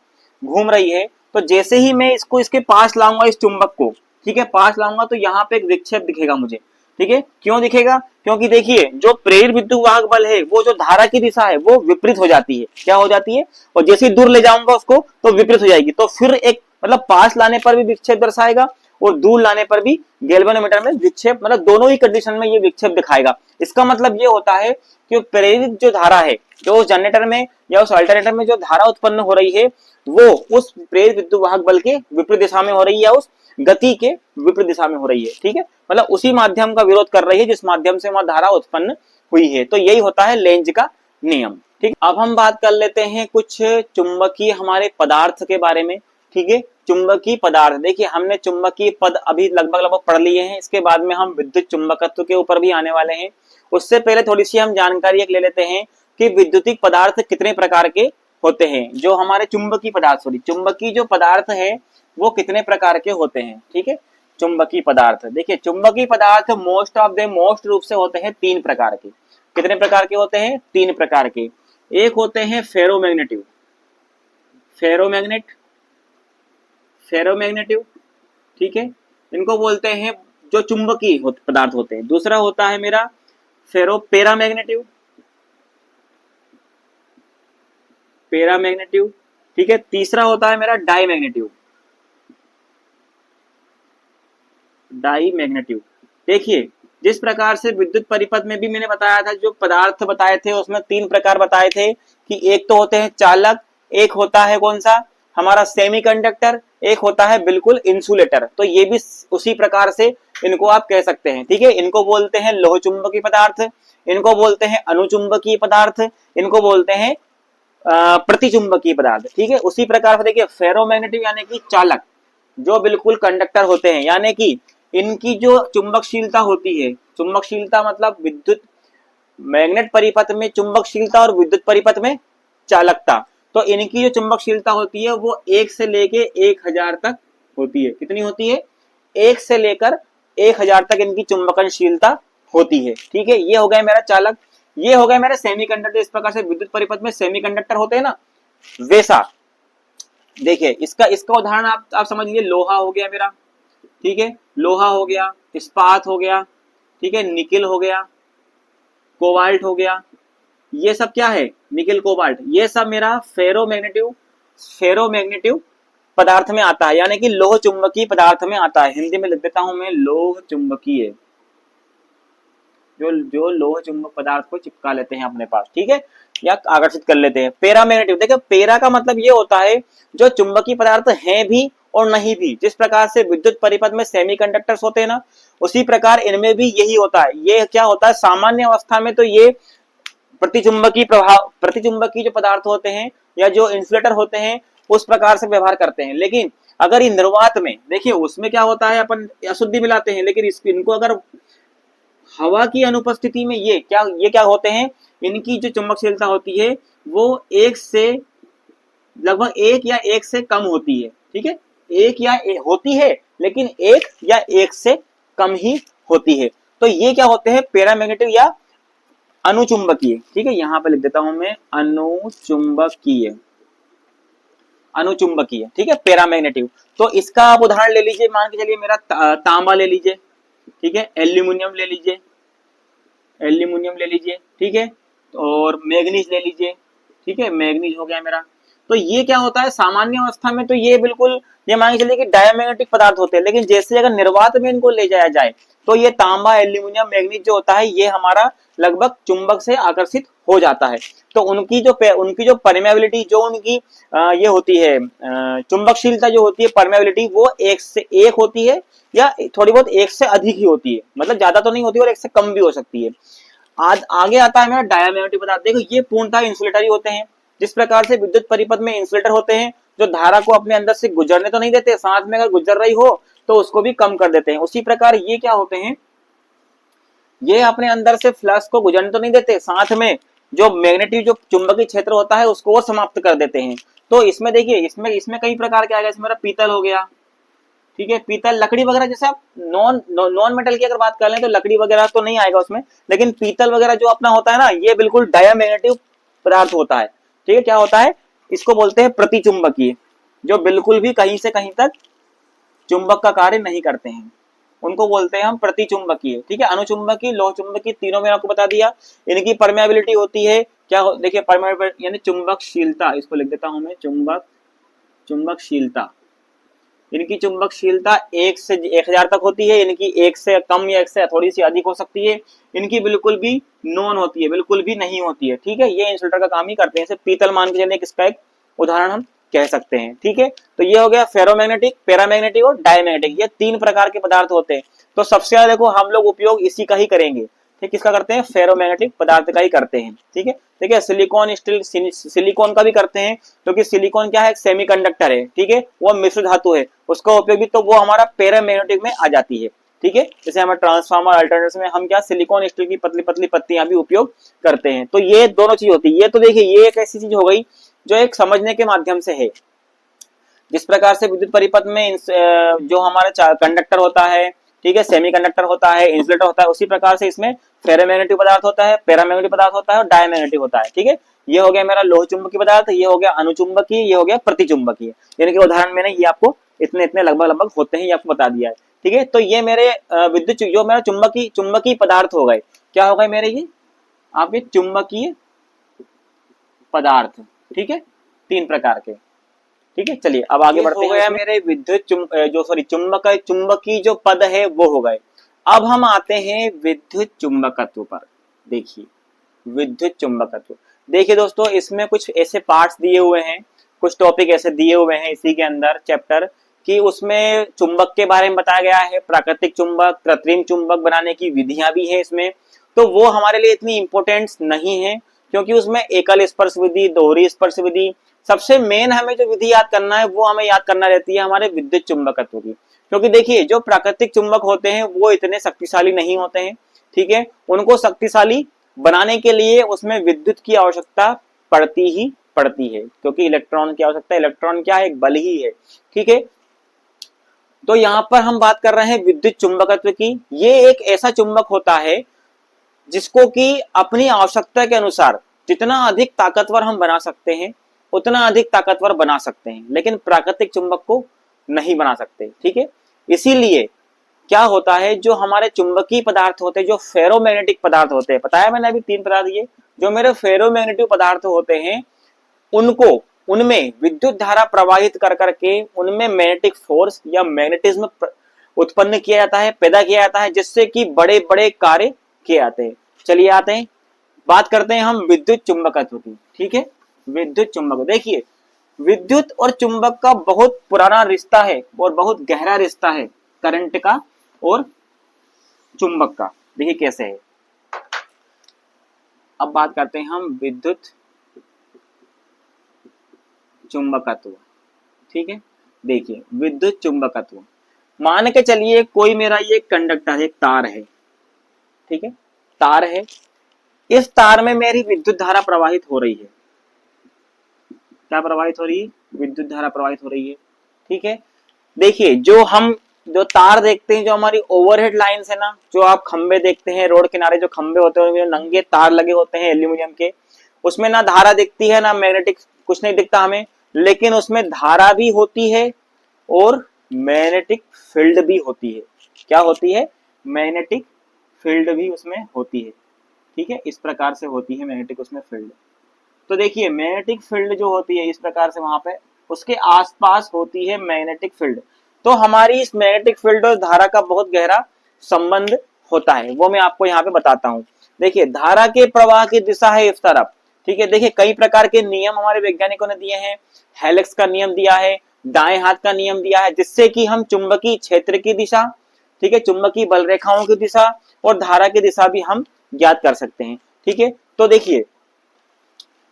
घूम रही है, तो जैसे ही मैं इसको इसके पास लाऊंगा, इस चुंबक को, ठीक है, पास लाऊंगा, तो यहाँ पे एक विक्षेप दिखेगा मुझे। ठीक है, क्यों दिखेगा, क्योंकि देखिए, जो प्रेरित विद्युत वाहक बल है, वो जो धारा की दिशा है वो विपरीत हो जाती है। क्या हो जाती है, और जैसे ही दूर ले जाऊंगा उसको तो विपरीत हो जाएगी। तो फिर एक, मतलब पास लाने पर भी विक्षेप दर्शाएगा और दूर लाने पर भी गैल्वेनोमीटर में विक्षेप, मतलब दोनों ही कंडीशन में ये विक्षेप दिखाएगा। इसका मतलब ये होता है कि प्रेरित जो धारा है, जो उस जनरेटर में या उस अल्टरनेटर में जो धारा उत्पन्न हो रही है, वो उस प्रेरित विद्युत वाहक बल के विपरीत दिशा में हो रही है, या उस गति के विपरीत दिशा में हो रही है। ठीक है, मतलब उसी माध्यम का विरोध कर रही है जिस माध्यम से वह धारा उत्पन्न हुई है। तो यही होता है लेंज का नियम। ठीक, अब हम बात कर लेते हैं कुछ चुंबकीय हमारे पदार्थ के बारे में। ठीक है, चुंबकीय पदार्थ। देखिए, हमने चुंबकीय पद अभी लगभग पढ़ लिए हैं। इसके बाद में हम विद्युत चुंबकत्व के ऊपर भी आने वाले हैं। उससे पहले थोड़ी सी हम जानकारी एक ले लेते हैं कि विद्युतिक पदार्थ कितने प्रकार के होते हैं। जो हमारे चुंबकीय पदार्थ, चुंबकीय जो पदार्थ है वो कितने प्रकार के होते हैं। ठीक है, चुंबकीय पदार्थ। देखिए, चुंबकीय पदार्थ मोस्ट रूप से होते हैं 3 प्रकार के। कितने प्रकार के होते हैं, 3 प्रकार के। एक होते हैं फेरोमैग्नेटिव, ठीक है, इनको बोलते हैं जो चुंबकीय पदार्थ होते हैं। दूसरा होता है मेरा पैरामैग्नेटिव, ठीक है। तीसरा होता है मेरा डाईमैग्नेटिव। देखिए, जिस प्रकार से विद्युत परिपथ में भी मैंने बताया था, जो पदार्थ बताए थे उसमें 3 प्रकार बताए थे कि एक तो होते हैं चालक, एक होता है कौन सा हमारा सेमीकंडक्टर, एक होता है बिल्कुल इंसुलेटर। तो ये भी उसी प्रकार से इनको आप कह सकते हैं। ठीक है, इनको बोलते हैं लोह चुंबकीय पदार्थ, इनको बोलते हैं अनुचुंबकीय पदार्थ, इनको बोलते हैं प्रतिचुंबकीय पदार्थ। ठीक है, उसी प्रकार से देखिए फेरोमैग्नेटिक यानी कि चालक, जो बिल्कुल कंडक्टर होते हैं, यानी कि इनकी जो चुंबकशीलता होती है, चुंबकशीलता मतलब विद्युत मैग्नेट परिपथ में चुंबकशीलता और विद्युत परिपथ में चालकता, तो इनकी जो चुंबकशीलता होती है वो 1 से लेके 1000 तक होती है। कितनी होती है? 1 से लेकर 1000 तक इनकी चुंबकनशीलता होती है। ठीक है, ये हो गया मेरा चालक। ये हो गया मेरा सेमीकंडक्टर। इस प्रकार से विद्युत परिपथ में सेमीकंडक्टर होते हैं ना, वैसा देखिए इसका इसका उदाहरण आप समझ लीजिए, लोहा हो गया मेरा, ठीक है, लोहा हो गया, इस्पात हो गया, ठीक है, निकिल हो गया, कोबाल्ट हो गया, ये सब क्या है? निकिल कोबाल्ट, ये सब मेरा फेरोमैग्नेटिव पदार्थ में आता है, यानी कि लोह चुंबकीय पदार्थ में आता है। हिंदी में लिख देता हूं मैं लोह चुंबकीय, जो लोह चुंबक पदार्थ को चिपका लेते हैं अपने पास, ठीक है, या आकर्षित कर लेते हैं। पैरामैग्नेटिव, देखिए पैरा का मतलब ये होता है जो चुंबकीय पदार्थ हैं भी और नहीं भी। जिस प्रकार से विद्युत परिपथ में सेमीकंडक्टर्स होते हैं ना, उसी प्रकार इनमें भी यही होता है। ये क्या होता है, सामान्य अवस्था में तो ये प्रतिचुंबकीय जो पदार्थ होते हैं या जो इंसुलेटर होते हैं उस प्रकार से व्यवहार करते हैं। लेकिन अगर ये निर्वात में, देखिए उसमें क्या होता है, अपन अशुद्धि मिलाते हैं, लेकिन इनको अगर हवा की अनुपस्थिति में ये क्या होते हैं, इनकी जो चुंबकशीलता होती है वो 1 से लगभग 1 या 1 से कम होती है। ठीक है, 1 या होती है, लेकिन 1 या 1 से कम ही होती है। तो ये क्या होते हैं, पैरामैग्नेटिक या अनुचुंबकीय। ठीक है, यहां पर लिख देता हूं मैं अनुचुंबकीय, अनुचुंबकीय, ठीक है, पैरामैग्नेटिव। तो इसका आप उदाहरण ले लीजिए, मान के चलिए मेरा तांबा ले लीजिए, ठीक है, एल्यूमिनियम ले लीजिए, एल्यूमिनियम ले लीजिए, ठीक है, और मैग्नीज ले लीजिए, ठीक है, मैग्नीज हो गया मेरा। तो ये क्या होता है, सामान्य अवस्था में तो ये बिल्कुल, ये मान के चलिए कि डायमैग्नेटिक पदार्थ होते हैं, लेकिन जैसे अगर निर्वात में इनको ले जाया जाए तो ये तांबा, एल्यूमिनियम, मैग्नीज जो होता है ये हमारा लगभग चुंबक से आकर्षित हो जाता है। तो उनकी जो परमेबिलिटी, जो उनकी ये होती है चुंबकशीलता जो होती है, परमेबिलिटी, वो 1 से 1 होती है या थोड़ी बहुत 1 से अधिक ही होती है, मतलब ज्यादा तो नहीं होती और 1 से कम भी हो सकती है। आगे आता है मेरा डायमैग्नेटिक पदार्थ। देखो ये पूर्णतः इंसुलेटरी होते हैं। जिस प्रकार से विद्युत परिपथ में इंसुलेटर होते हैं जो धारा को अपने अंदर से गुजरने तो नहीं देते, साथ में अगर गुजर रही हो तो उसको भी कम कर देते हैं, उसी प्रकार ये क्या होते हैं, ये अपने अंदर से फ्लक्स को गुजरने तो नहीं देते, साथ में जो मैग्नेटिक जो चुंबकीय क्षेत्र होता है उसको समाप्त कर देते हैं। तो इसमें देखिए, इसमें कई प्रकार के आ गए। इसमें मेरा पीतल हो गया, ठीक है, पीतल, लकड़ी वगैरह, जैसे आप नॉन मेटल की अगर बात कर लें तो लकड़ी वगैरह तो नहीं आएगा उसमें, लेकिन पीतल वगैरह जो अपना होता है ना, ये बिल्कुल डायमैग्नेटिक पदार्थ होता है। ठीक है, क्या होता है, इसको बोलते हैं प्रतिचुंबकीय, जो बिल्कुल भी कहीं से कहीं तक चुंबक का कार्य नहीं करते हैं, उनको बोलते हैं हम प्रतिचुंबकीय। ठीक है, अनुचुंबकीय, लोह चुंबकीय, तीनों में आपको बता दिया। इनकी परमेबिलिटी होती है क्या, देखिए परमेबिलिटी यानी चुंबकशीलता, इसको लिख देता हूं मैं चुंबकशीलता। इनकी चुंबकशीलता 1 से 1000 तक होती है, इनकी 1 से कम या 1 से थोड़ी सी अधिक हो सकती है। इनकी बिल्कुल भी नॉन होती है, बिल्कुल भी नहीं होती है। ठीक है, ये इंसुलेटर का काम ही करते हैं। जैसे पीतल मान के चलिए, इसका एक उदाहरण हम कह सकते हैं। ठीक है, तो ये हो गया फेरोमैग्नेटिक, पैरामैग्नेटिक और डायमैग्नेटिक, ये 3 प्रकार के पदार्थ होते हैं। तो सबसे ज्यादा देखो हम लोग उपयोग इसी का ही करेंगे। ठीक, किसका करते हैं, फेरोमैग्नेटिक पदार्थ का ही करते हैं। ठीक है, देखिए सिलिकॉन, स्टील, सिलिकॉन का भी करते हैं, क्योंकि सिलिकॉन क्या है, एक सेमीकंडक्टर है। ठीक है, वो मिश्र धातु है, उसका उपयोग भी तो वो हमारा पैरामैग्नेटिक में आ जाती है। ठीक है, जैसे हमारे ट्रांसफार्मर, अल्टरनेटर्स में हम क्या सिलिकॉन स्टील की पतली पतली पत्तियां भी उपयोग करते हैं। तो ये दोनों चीज होती है। ये तो देखिए ये एक ऐसी चीज हो गई जो एक समझने के माध्यम से है। जिस प्रकार से विद्युत परिपथ में जो हमारा कंडक्टर होता है, ठीक है, सेमीकंडक्टर होता है, इंसुलेटर होता है, उसी प्रकार से इसमें फेरोमैग्नेटिक पदार्थ होता है, पैरामैग्नेटिक पदार्थ होता है और डायमैग्नेटिक होता है। ठीक है, ये हो गया मेरा लोह चुंबकीय पदार्थ, ये हो गया अनुचुंबकीय, ये हो गया प्रतिचुंबकीय। यानी कि उदाहरण मैंने ये आपको इतने इतने लगभग होते हैं, ये आपको बता दिया है। ठीक है, तो ये मेरे विद्युत जो मेरा चुंबकीय पदार्थ हो गए, क्या हो गए मेरे ये आपके चुंबकीय पदार्थ। ठीक है, 3 प्रकार के। ठीक है, चलिए अब आगे बढ़ते हैं। हो गया मेरे विद्युत चुंबकीय जो पद है वो हो गए। अब हम आते हैं विद्युत चुंबकत्व पर। देखिए विद्युत चुंबकत्व, देखिए दोस्तों, इसमें कुछ ऐसे पार्ट्स दिए हुए हैं, कुछ टॉपिक ऐसे दिए हुए हैं इसी के अंदर चैप्टर, कि उसमें चुंबक के बारे में बताया गया है, प्राकृतिक चुंबक, कृत्रिम चुंबक बनाने की विधियां भी है इसमें, तो वो हमारे लिए इतनी इंपॉर्टेंस नहीं है, क्योंकि उसमें एकल स्पर्श विधि, दोहरी स्पर्श विधि, सबसे मेन हमें जो विधि याद करना है वो हमें याद करना रहती है हमारे विद्युत चुंबकत्व की। क्योंकि देखिए जो प्राकृतिक चुंबक होते हैं वो इतने शक्तिशाली नहीं होते हैं, ठीक है, उनको शक्तिशाली बनाने के लिए उसमें विद्युत की आवश्यकता पड़ती ही पड़ती है, क्योंकि इलेक्ट्रॉन की आवश्यकता, इलेक्ट्रॉन क्या है, एक बल ही है, ठीक है। तो यहाँ पर हम बात कर रहे हैं विद्युत चुंबकत्व की। ये एक ऐसा चुंबक होता है जिसको कि अपनी आवश्यकता के अनुसार जितना अधिक ताकतवर हम बना सकते हैं उतना अधिक ताकतवर बना सकते हैं, लेकिन प्राकृतिक चुंबक को नहीं बना सकते, ठीक है। इसीलिए क्या होता है, जो हमारे चुंबकीय पदार्थ होते हैं, जो फेरोमैग्नेटिक पदार्थ होते हैं, बताया मैंने अभी 3 पदार्थ, ये जो मेरे फेरोमैग्नेटिक पदार्थ होते हैं उनको, उनमें विद्युत धारा प्रवाहित कर करके उनमें मैग्नेटिक फोर्स या मैग्नेटिज्म उत्पन्न किया जाता है, पैदा किया जाता है, जिससे कि बड़े बड़े कार्य किए जाते हैं। चलिए आते हैं, बात करते हैं हम विद्युत चुंबकत्व की, ठीक है। विद्युत चुंबक, देखिए विद्युत और चुंबक का बहुत पुराना रिश्ता है और बहुत गहरा रिश्ता है करंट का और चुंबक का। देखिए कैसे है, अब बात करते हैं हम विद्युत चुंबकत्व, ठीक है। देखिए विद्युत चुंबकत्व, मान के चलिए कोई मेरा ये कंडक्टर, एक तार है, ठीक है, तार है, इस तार में मेरी विद्युत धारा प्रवाहित हो रही है। क्या प्रवाहित हो रही है, विद्युत धारा प्रवाहित हो रही है, ठीक है। देखिए जो तार देखते हैं, जो हमारी ओवरहेड लाइंस है ना, जो आप खंबे देखते हैं रोड किनारे, जो खंबे होते हैं नंगे तार लगे होते हैं एल्यूमिनियम के, उसमें ना धारा दिखती है ना मैग्नेटिक, कुछ नहीं दिखता हमें, लेकिन उसमें धारा भी होती है और मैग्नेटिक फील्ड भी होती है। क्या होती है, मैग्नेटिक फील्ड भी उसमें होती है, ठीक है, इस प्रकार से होती है मैग्नेटिक उसमें फील्ड। तो देखिए मैग्नेटिक फील्ड जो होती है इस प्रकार से, वहां पे उसके आसपास होती है मैग्नेटिक फील्ड। तो हमारी इस मैग्नेटिक फील्ड और धारा का बहुत गहरा संबंध होता है, वो मैं आपको यहाँ पे बताता हूँ। देखिए धारा के प्रवाह की दिशा है इस तरफ, ठीक है। देखिए कई प्रकार के नियम हमारे वैज्ञानिकों ने दिए हैं, हेलिक्स का नियम दिया है, दाएं हाथ का नियम दिया है, जिससे कि हम चुंबकीय क्षेत्र की दिशा, ठीक है, चुंबकीय बल रेखाओं की दिशा और धारा की दिशा भी हम ज्ञात कर सकते हैं, ठीक है। तो देखिए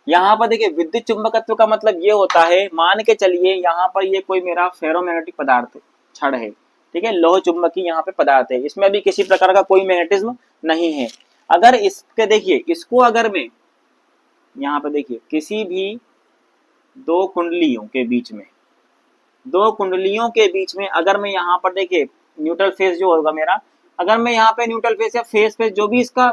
यहाँ पर देखिए विद्युत चुंबकत्व का मतलब ये होता है, मान के चलिए यहाँ पर ये कोई मेरा फेरोमैग्नेटिक पदार्थ छड़ है, ठीक है, लोह चुंबकीय यहाँ पे पदार्थ है, इसमें भी किसी प्रकार का कोई मैग्नेटिज्म नहीं है। अगर इसके देखिए इसको अगर मैं यहाँ पे देखिए किसी भी दो कुंडलियों के बीच में, दो कुंडलियों के बीच में अगर मैं यहाँ पर देखिए न्यूट्रल फेस जो होगा मेरा, अगर मैं यहाँ पे न्यूट्रल फेस या फेस पे जो भी इसका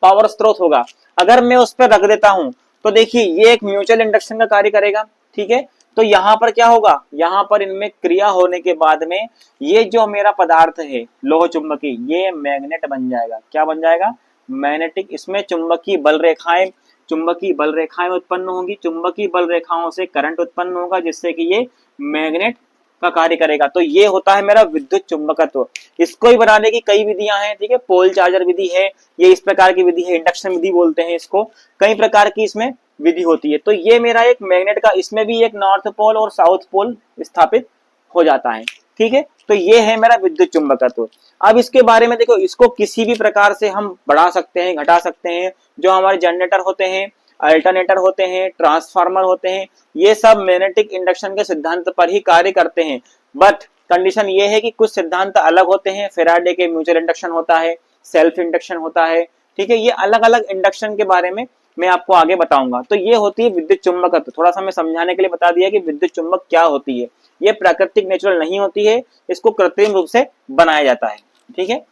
पावर स्रोत होगा अगर मैं उस पर रख देता हूं, तो देखिए ये एक म्यूचुअल इंडक्शन का कार्य करेगा, ठीक है। तो यहाँ पर क्या होगा, यहाँ पर इनमें क्रिया होने के बाद में ये जो मेरा पदार्थ है लोह चुंबकीय, ये मैग्नेट बन जाएगा। क्या बन जाएगा, मैग्नेटिक। इसमें चुंबकीय बल रेखाएं उत्पन्न होंगी, चुंबकीय बल रेखाओं से करंट उत्पन्न होगा, जिससे कि ये मैग्नेट का कार्य करेगा। तो ये होता है मेरा विद्युत चुंबकत्व। इसको ही बनाने की कई विधियां हैं, ठीक है, पोल चार्जर विधि है, ये इस प्रकार की विधि है, इंडक्शन विधि बोलते हैं इसको, कई प्रकार की इसमें विधि होती है। तो ये मेरा एक मैग्नेट का, इसमें भी एक नॉर्थ पोल और साउथ पोल स्थापित हो जाता है, ठीक है। तो ये है मेरा विद्युत चुंबकत्व। अब इसके बारे में देखो, इसको किसी भी प्रकार से हम बढ़ा सकते हैं, घटा सकते हैं। जो हमारे जनरेटर होते हैं, अल्टरनेटर होते हैं, ट्रांसफार्मर होते हैं, ये सब मैग्नेटिक इंडक्शन के सिद्धांत पर ही कार्य करते हैं। बट कंडीशन ये है कि कुछ सिद्धांत अलग होते हैं, फेराडे के म्यूचुअल इंडक्शन होता है, सेल्फ इंडक्शन होता है, ठीक है। ये अलग अलग इंडक्शन के बारे में मैं आपको आगे बताऊंगा। तो ये होती है विद्युत चुंबकत्व। थोड़ा सा मैं समझाने के लिए बता दिया कि विद्युत चुंबक क्या होती है। ये प्राकृतिक नेचुरल नहीं होती है, इसको कृत्रिम रूप से बनाया जाता है, ठीक है।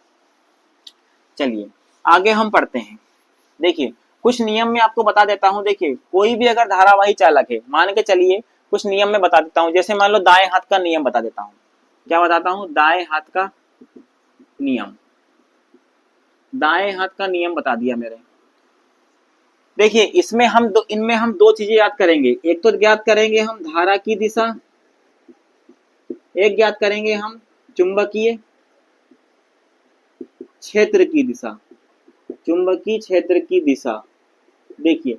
चलिए आगे हम पढ़ते हैं। देखिए कुछ नियम मैं आपको बता देता हूं। देखिए कोई भी अगर धारावाही चालक है, मान के चलिए कुछ नियम मैं बता देता हूं, जैसे मान लो दाएं हाथ का नियम बता देता हूं। क्या बताता हूं, दाएं हाथ का नियम, दाएं हाथ का नियम बता दिया मेरे। देखिए इनमें हम दो चीजें याद करेंगे, एक तो ज्ञात करेंगे हम धारा की दिशा, एक ज्ञात करेंगे हम चुंबकीय क्षेत्र की दिशा, चुंबकीय क्षेत्र की दिशा। देखिए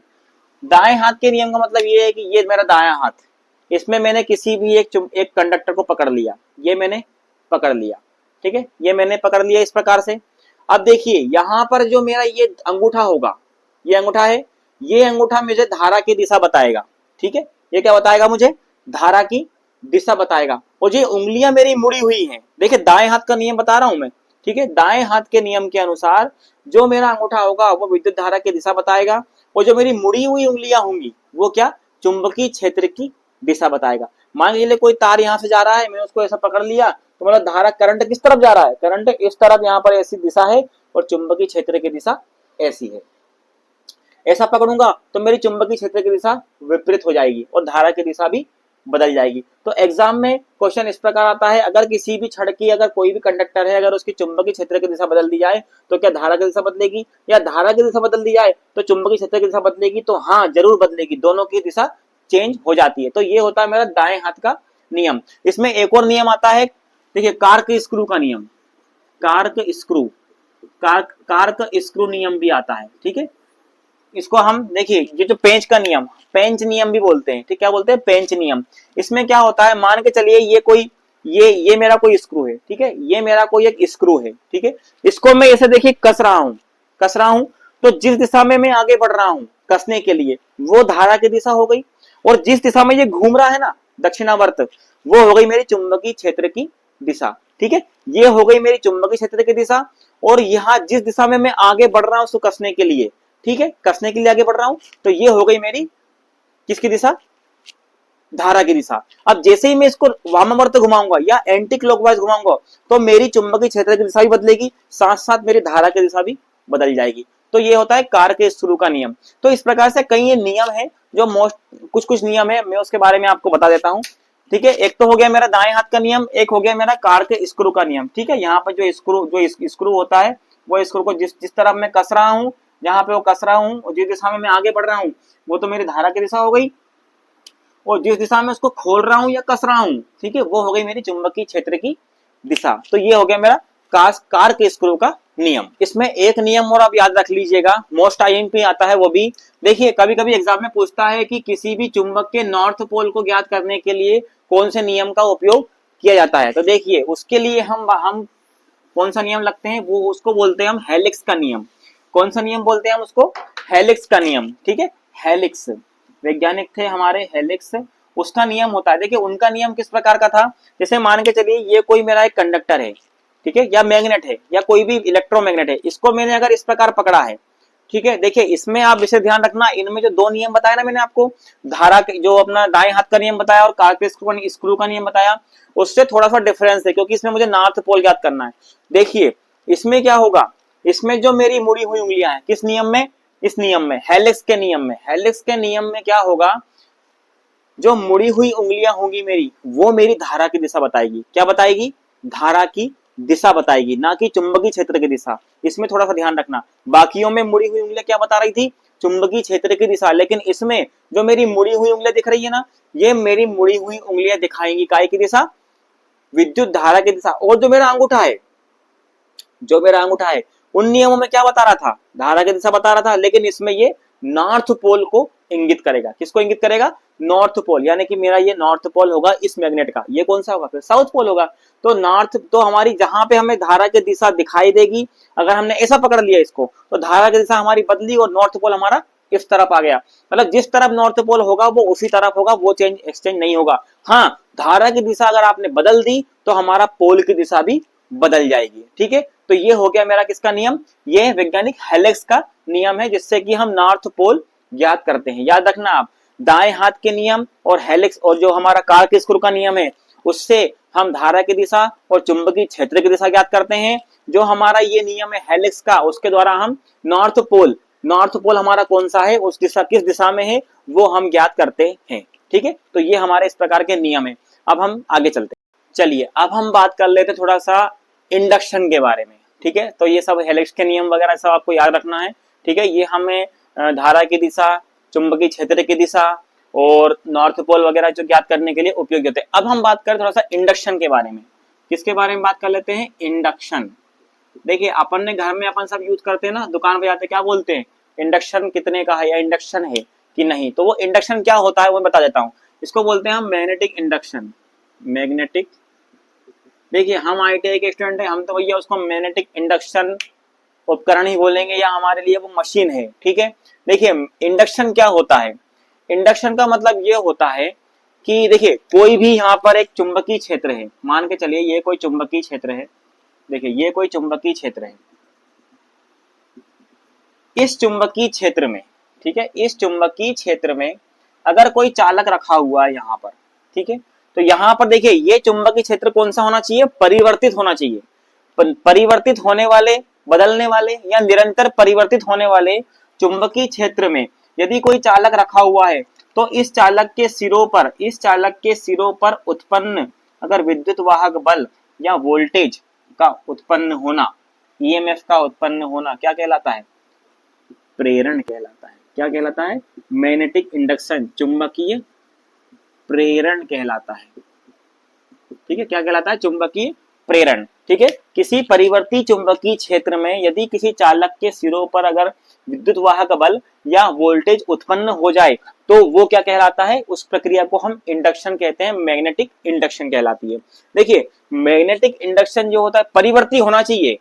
दाएं हाथ के नियम का मतलब ये है कि ये मेरा दायां हाथ, इसमें मैंने किसी भी एक कंडक्टर को पकड़ लिया, ये मैंने पकड़ लिया, ठीक है, ये मैंने पकड़ लिया इस प्रकार से। अब देखिए यहां पर जो मेरा ये अंगूठा होगा, ये अंगूठा है, ये अंगूठा मुझे धारा की दिशा बताएगा, ठीक है, ये क्या बताएगा मुझे, धारा की दिशा बताएगा। और ये उंगलियां मेरी मुड़ी हुई हैं, देखिए दाएं हाथ का नियम बता रहा हूं मैं, ठीक है, दाएं हाथ के नियम के अनुसार जो मेरा अंगूठा होगा वो विद्युत धारा की दिशा बताएगा, और जो मेरी मुड़ी हुई उंगलियां होंगी वो क्या, चुंबकीय क्षेत्र की दिशा बताएगा। मान लीजिए कोई तार यहाँ से जा रहा है, मैंने उसको ऐसा पकड़ लिया, तो मतलब धारा करंट किस तरफ जा रहा है, करंट इस तरफ, यहाँ पर ऐसी दिशा है, और चुंबकीय क्षेत्र की दिशा ऐसी है। ऐसा पकड़ूंगा तो मेरी चुंबकीय क्षेत्र की दिशा विपरीत हो जाएगी और धारा की दिशा भी बदल जाएगी। तो एग्जाम में क्वेश्चन इस प्रकार आता है, अगर किसी भी छड़ की, अगर कोई भी कंडक्टर है, अगर उसकी चुंबकीय क्षेत्र की दिशा बदल दी जाए तो क्या धारा की दिशा बदलेगी, या धारा की दिशा बदल दी जाए तो चुंबकीय क्षेत्र की दिशा बदलेगी, तो हाँ जरूर बदलेगी, दोनों की दिशा चेंज हो जाती है। तो ये होता है मेरा दाएं हाथ का नियम। इसमें एक और नियम आता है, देखिए कार्क स्क्रू का नियम, कार्क स्क्रू, कार्क स्क्रू नियम भी आता है, ठीक है। इसको हम देखिए, ये जो पेंच का नियम, पेंच नियम भी बोलते हैं, ठीक, क्या बोलते हैं, पेंच नियम। इसमें क्या होता है, मान के चलिए ये कोई, ये मेरा कोई स्क्रू है, ठीक है, ये मेरा कोई एक स्क्रू है, ठीक है, इसको मैं ऐसे देखिए कस रहा हूं, तो जिस दिशा में मैं आगे बढ़ रहा हूं कसने के लिए वो धारा की दिशा हो गई, और जिस दिशा में ये घूम रहा है ना दक्षिणावर्त, वो हो गई मेरी चुंबकीय क्षेत्र की दिशा, ठीक है, ये हो गई मेरी चुंबकीय क्षेत्र की दिशा। और यहाँ जिस दिशा में मैं आगे बढ़ रहा हूं उसको कसने के लिए, ठीक है, कसने के लिए आगे बढ़ रहा हूं, तो ये हो गई मेरी किसकी दिशा, धारा की दिशा। अब जैसे ही मैं इसको वामावर्त घुमाऊंगा या एंटी क्लॉकवाइज घुमाऊंगा तो मेरी चुंबकीय क्षेत्र की दिशा भी बदलेगी, साथ साथ मेरी धारा की दिशा भी बदल जाएगी। तो ये होता है कार्क स्क्रू का नियम। तो इस प्रकार से कई ये नियम है जो कुछ नियम है, मैं उसके बारे में आपको बता देता हूं, ठीक है। एक तो हो गया मेरा दाएं हाथ का नियम, एक हो गया मेरा कार्क स्क्रू का नियम, ठीक है। यहाँ पर जो स्क्रू होता है, वो स्क्रू को जिस तरफ मैं कस रहा हूँ, जहां पे वो कस रहा हूं और जिस दिशा में मैं आगे बढ़ रहा हूं वो तो मेरी धारा की दिशा हो गई, और जिस दिशा में उसको खोल रहा हूं या कस रहा हूं, ठीक है, वो हो गई मेरी चुंबकीय क्षेत्र की दिशा। तो ये हो गया मेरा कार्क स्क्रू का नियम। इसमें एक नियम और आप याद रख लीजिएगा, मोस्ट आईएमपी आता है वो भी, देखिए कभी कभी एग्जाम में पूछता है कि किसी भी चुंबक के नॉर्थ पोल को ज्ञात करने के लिए कौन से नियम का उपयोग किया जाता है। तो देखिए उसके लिए हम कौन सा नियम लगते हैं, वो उसको बोलते हैं हम हेलिक्स का नियम। कौन सा नियम बोलते हैं हम उसको, हेलिक्स का नियम, ठीक है। हेलिक्स वैज्ञानिक थे हमारे हेलिक्स, उसका नियम होता है। देखिए उनका नियम किस प्रकार का था, जैसे मान के चलिए ये कोई मेरा एक कंडक्टर है, ठीक है, या मैग्नेट है, या कोई भी इलेक्ट्रोमैग्नेट है, इसको मैंने अगर इस प्रकार पकड़ा है, ठीक है, देखिए इसमें आप विशेष ध्यान रखना, इनमें जो दो नियम बताया ना मैंने आपको, धारा जो अपना दाएं हाथ का नियम बताया और कार्क स्क्रू का नियम बताया, उससे थोड़ा सा डिफरेंस है, क्योंकि इसमें मुझे नॉर्थ पोल ज्ञात करना है। देखिए इसमें क्या होगा, इसमें जो मेरी मुड़ी हुई उंगलियां हैं, किस नियम में, इस नियम में, हेलिक्स के नियम में, हेलिक्स के नियम में क्या होगा, जो मुड़ी हुई उंगलियां होंगी मेरी, वो मेरी धारा की दिशा बताएगी। क्या बताएगी, धारा की दिशा बताएगी, ना कि चुंबकीय क्षेत्र की दिशा। इसमें थोड़ा सा ध्यान रखना, बाकियों में मुड़ी हुई उंगलियां क्या बता रही थी, चुंबकीय क्षेत्र की दिशा, लेकिन इसमें जो मेरी मुड़ी हुई उंगलियां दिख रही है ना, ये मेरी मुड़ी हुई उंगलियां दिखाएंगी काय की दिशा, विद्युत धारा की दिशा। और जो मेरा अंगूठा है उन नियमों में क्या बता रहा था, धारा की दिशा बता रहा था, लेकिन इसमें ये नॉर्थ पोल को इंगित करेगा। किसको इंगित करेगा, नॉर्थ पोल, यानी कि मेरा ये नॉर्थ पोल होगा इस मैग्नेट का, ये कौन सा होगा, फिर साउथ पोल होगा। तो नॉर्थ, तो हमारी जहां पे हमें धारा की दिशा दिखाई देगी, अगर हमने ऐसा पकड़ लिया इसको, तो धारा की दिशा हमारी बदली और नॉर्थ पोल हमारा इस तरफ आ गया। मतलब जिस तरफ नॉर्थ पोल होगा वो उसी तरफ होगा, वो चेंज एक्सचेंज नहीं होगा। हाँ, धारा की दिशा अगर आपने बदल दी तो हमारा पोल की दिशा भी बदल जाएगी, ठीक है। तो ये हो गया मेरा किसका नियम, ये वैज्ञानिक हेलिक्स का नियम है, जिससे कि हम नॉर्थ पोल ज्ञात करते हैं। याद रखना आप, दाएं हाथ के नियम और हेलिक्स और जो हमारा कार्क स्क्रू का नियम है, उससे हम धारा की दिशा और चुंबकीय क्षेत्र की दिशा ज्ञात करते हैं। जो हमारा ये नियम है हेलिक्स का, उसके द्वारा हम नॉर्थ पोल हमारा कौन सा है, उस दिशा किस दिशा में है, वो हम ज्ञात करते हैं, ठीक है। तो ये हमारे इस प्रकार के नियम है। अब हम आगे चलते हैं, चलिए अब हम बात कर लेते थोड़ा सा इंडक्शन के बारे में, ठीक है। तो ये सब हेलिक्स के नियम वगैरह सब आपको याद रखना है, ठीक है। ये हमें धारा की दिशा, चुंबकीय क्षेत्र की दिशा और नॉर्थ पोल वगैरह जो ज्ञात करने के लिए उपयोगी होते हैं। अब हम बात करें थोड़ा सा इंडक्शन के बारे में। किसके बारे में बात कर लेते हैं, इंडक्शन। देखिए अपन ने घर में अपन सब यूज करते हैं ना, दुकान पे जाते क्या बोलते हैं, इंडक्शन कितने का है या इंडक्शन है कि नहीं। तो वो इंडक्शन क्या होता है वो बता देता हूँ। इसको बोलते हैं हम मैग्नेटिक इंडक्शन। मैग्नेटिक, देखिए हम ITI के स्टूडेंट हैं, हम तो भैया उसको मैग्नेटिक इंडक्शन उपकरण ही बोलेंगे या हमारे लिए वो मशीन है। ठीक है, देखिए इंडक्शन क्या होता है, इंडक्शन का मतलब ये होता है कि देखिए कोई भी यहाँ पर एक चुंबकीय क्षेत्र है, मान के चलिए ये कोई चुंबकीय क्षेत्र है, देखिए ये कोई चुंबकीय क्षेत्र है, इस चुंबकीय क्षेत्र में, ठीक है, इस चुंबकीय क्षेत्र में अगर कोई चालक रखा हुआ है यहाँ पर, ठीक है, तो यहाँ पर देखिए ये चुंबकीय क्षेत्र कौन सा होना चाहिए, परिवर्तित होना चाहिए। परिवर्तित होने वाले, बदलने वाले या निरंतर परिवर्तित होने वाले चुंबकीय क्षेत्र में यदि कोई चालक रखा हुआ है तो इस चालक के सिरों पर, इस चालक के सिरों पर उत्पन्न अगर विद्युत वाहक बल या वोल्टेज का उत्पन्न होना, EMF का उत्पन्न होना क्या कहलाता है, प्रेरण कहलाता है। क्या कहलाता है, मैग्नेटिक इंडक्शन, चुंबकीय प्रेरण कहलाता है। ठीक है, क्या कहलाता है, चुंबकीय प्रेरण। ठीक है, किसी परिवर्ती चुंबकीय क्षेत्र में यदि किसी चालक के सिरों पर अगर विद्युत वाहक बल या वोल्टेज उत्पन्न हो जाए तो वो क्या कहलाता है, उस प्रक्रिया को हम इंडक्शन कहते हैं, मैग्नेटिक इंडक्शन कहलाती है। देखिए मैग्नेटिक इंडक्शन जो होता है परिवर्ती होना चाहिए,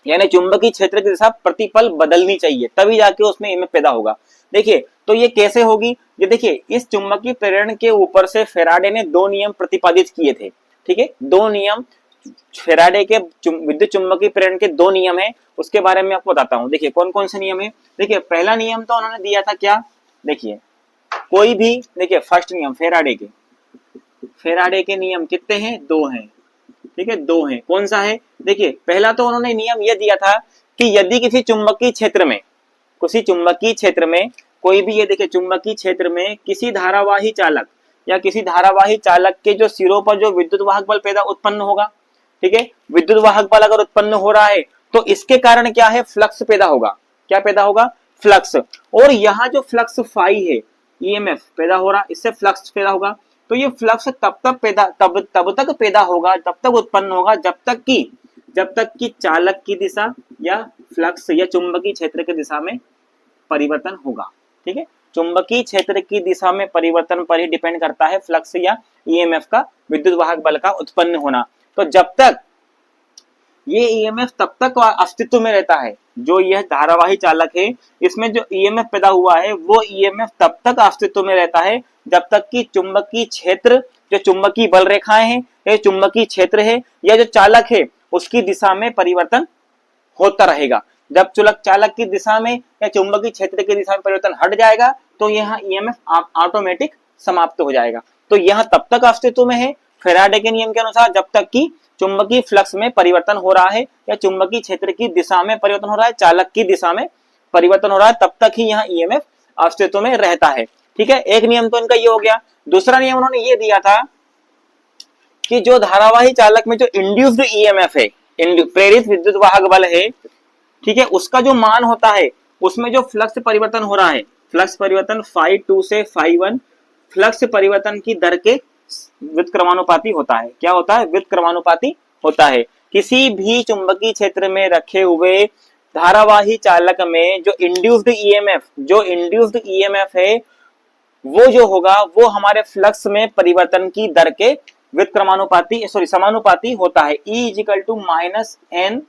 यानी चुंबकीय क्षेत्र की दिशा प्रतिपल बदलनी चाहिए, तभी जाके उसमें EMF पैदा होगा। देखिए तो ये कैसे होगी, ये देखिए इस चुंबकीय प्रेरण के ऊपर से फेराडे ने दो नियम प्रतिपादित किए थे। ठीक है, दो नियम, फेराडे के विद्युत चुंबकीय प्रेरण के दो नियम है, उसके बारे में आपको बताता हूँ। देखिए कौन कौन से नियम है। देखिए पहला नियम तो उन्होंने दिया था क्या, देखिए कोई भी, देखिए फर्स्ट नियम फेराडे के नियम कितने हैं, दो हैं। ठीक है, दो हैं। कौन सा है, देखिए पहला तो उन्होंने नियम यह दिया था कि यदि किसी चुंबकीय क्षेत्र में, किसी चुंबकीय क्षेत्र में कोई भी, ये देखिए चुंबकीय क्षेत्र में किसी धारावाही चालक या किसी धारावाही चालक के जो सिरों पर जो विद्युत वाहक बल पैदा उत्पन्न होगा, ठीक है, विद्युत वाहक बल अगर उत्पन्न हो रहा है तो इसके कारण क्या है, फ्लक्स पैदा होगा। क्या पैदा होगा, फ्लक्स। और यहाँ जो फ्लक्स फाई है, EMF पैदा हो रहा, इससे फ्लक्स पैदा होगा। तो ये फ्लक्स तब तक पैदा होगा, तब तक उत्पन्न होगा जब तक कि चालक की दिशा या फ्लक्स या चुंबकीय क्षेत्र की दिशा में परिवर्तन होगा। ठीक है, चुंबकीय क्षेत्र की दिशा में परिवर्तन पर ही डिपेंड करता है फ्लक्स या EMF का, विद्युत वाहक बल का उत्पन्न होना। तो जब तक ये EMF तब तक अस्तित्व में रहता है, जो यह धारावाही चालक है इसमें जो EMF पैदा हुआ है वो EMF तब तक अस्तित्व में रहता है जब तक कि चुंबकीय क्षेत्र, जो चुंबकीय बल रेखाएं हैं, ये चुंबकीय क्षेत्र है या जो चालक है उसकी दिशा में परिवर्तन होता रहेगा। जब चालक की दिशा में या चुंबकीय क्षेत्र की दिशा में परिवर्तन हट जाएगा तो यहाँ EMF ऑटोमेटिक समाप्त हो जाएगा। तो यह तब तक अस्तित्व में है फेराडे के नियम के अनुसार जब तक कि चुंबकीय फ्लक्स में परिवर्तन हो रहा है या चुंबकीय क्षेत्र की दिशा में परिवर्तन हो रहा है, चालक की दिशा में परिवर्तन हो रहा है, तब तक ही यहाँ EMF अस्तित्व में रहता है। ठीक है, एक नियम तो इनका ये हो गया। दूसरा नियम उन्होंने ये दिया था कि जो धारावाही चालक में जो इंड्यूस्ड EMF है, प्रेरित विद्युत वाहक बल है, ठीक है, उसका जो मान होता है उसमें जो फ्लक्स परिवर्तन हो रहा है, फ्लक्स परिवर्तन φ2 से φ1 फ्लक्स परिवर्तन की दर के व्युत्क्रमानुपाती होता है। क्या होता है, व्युत्क्रमानुपाती होता है। किसी भी चुंबकीय क्षेत्र में रखे हुए धारावाही चालक में जो इंड्यूस्ड EMF है वो जो होगा वो हमारे फ्लक्स में परिवर्तन की दर के व्युत्क्रमानुपाती, समानुपाती होता है। E = -n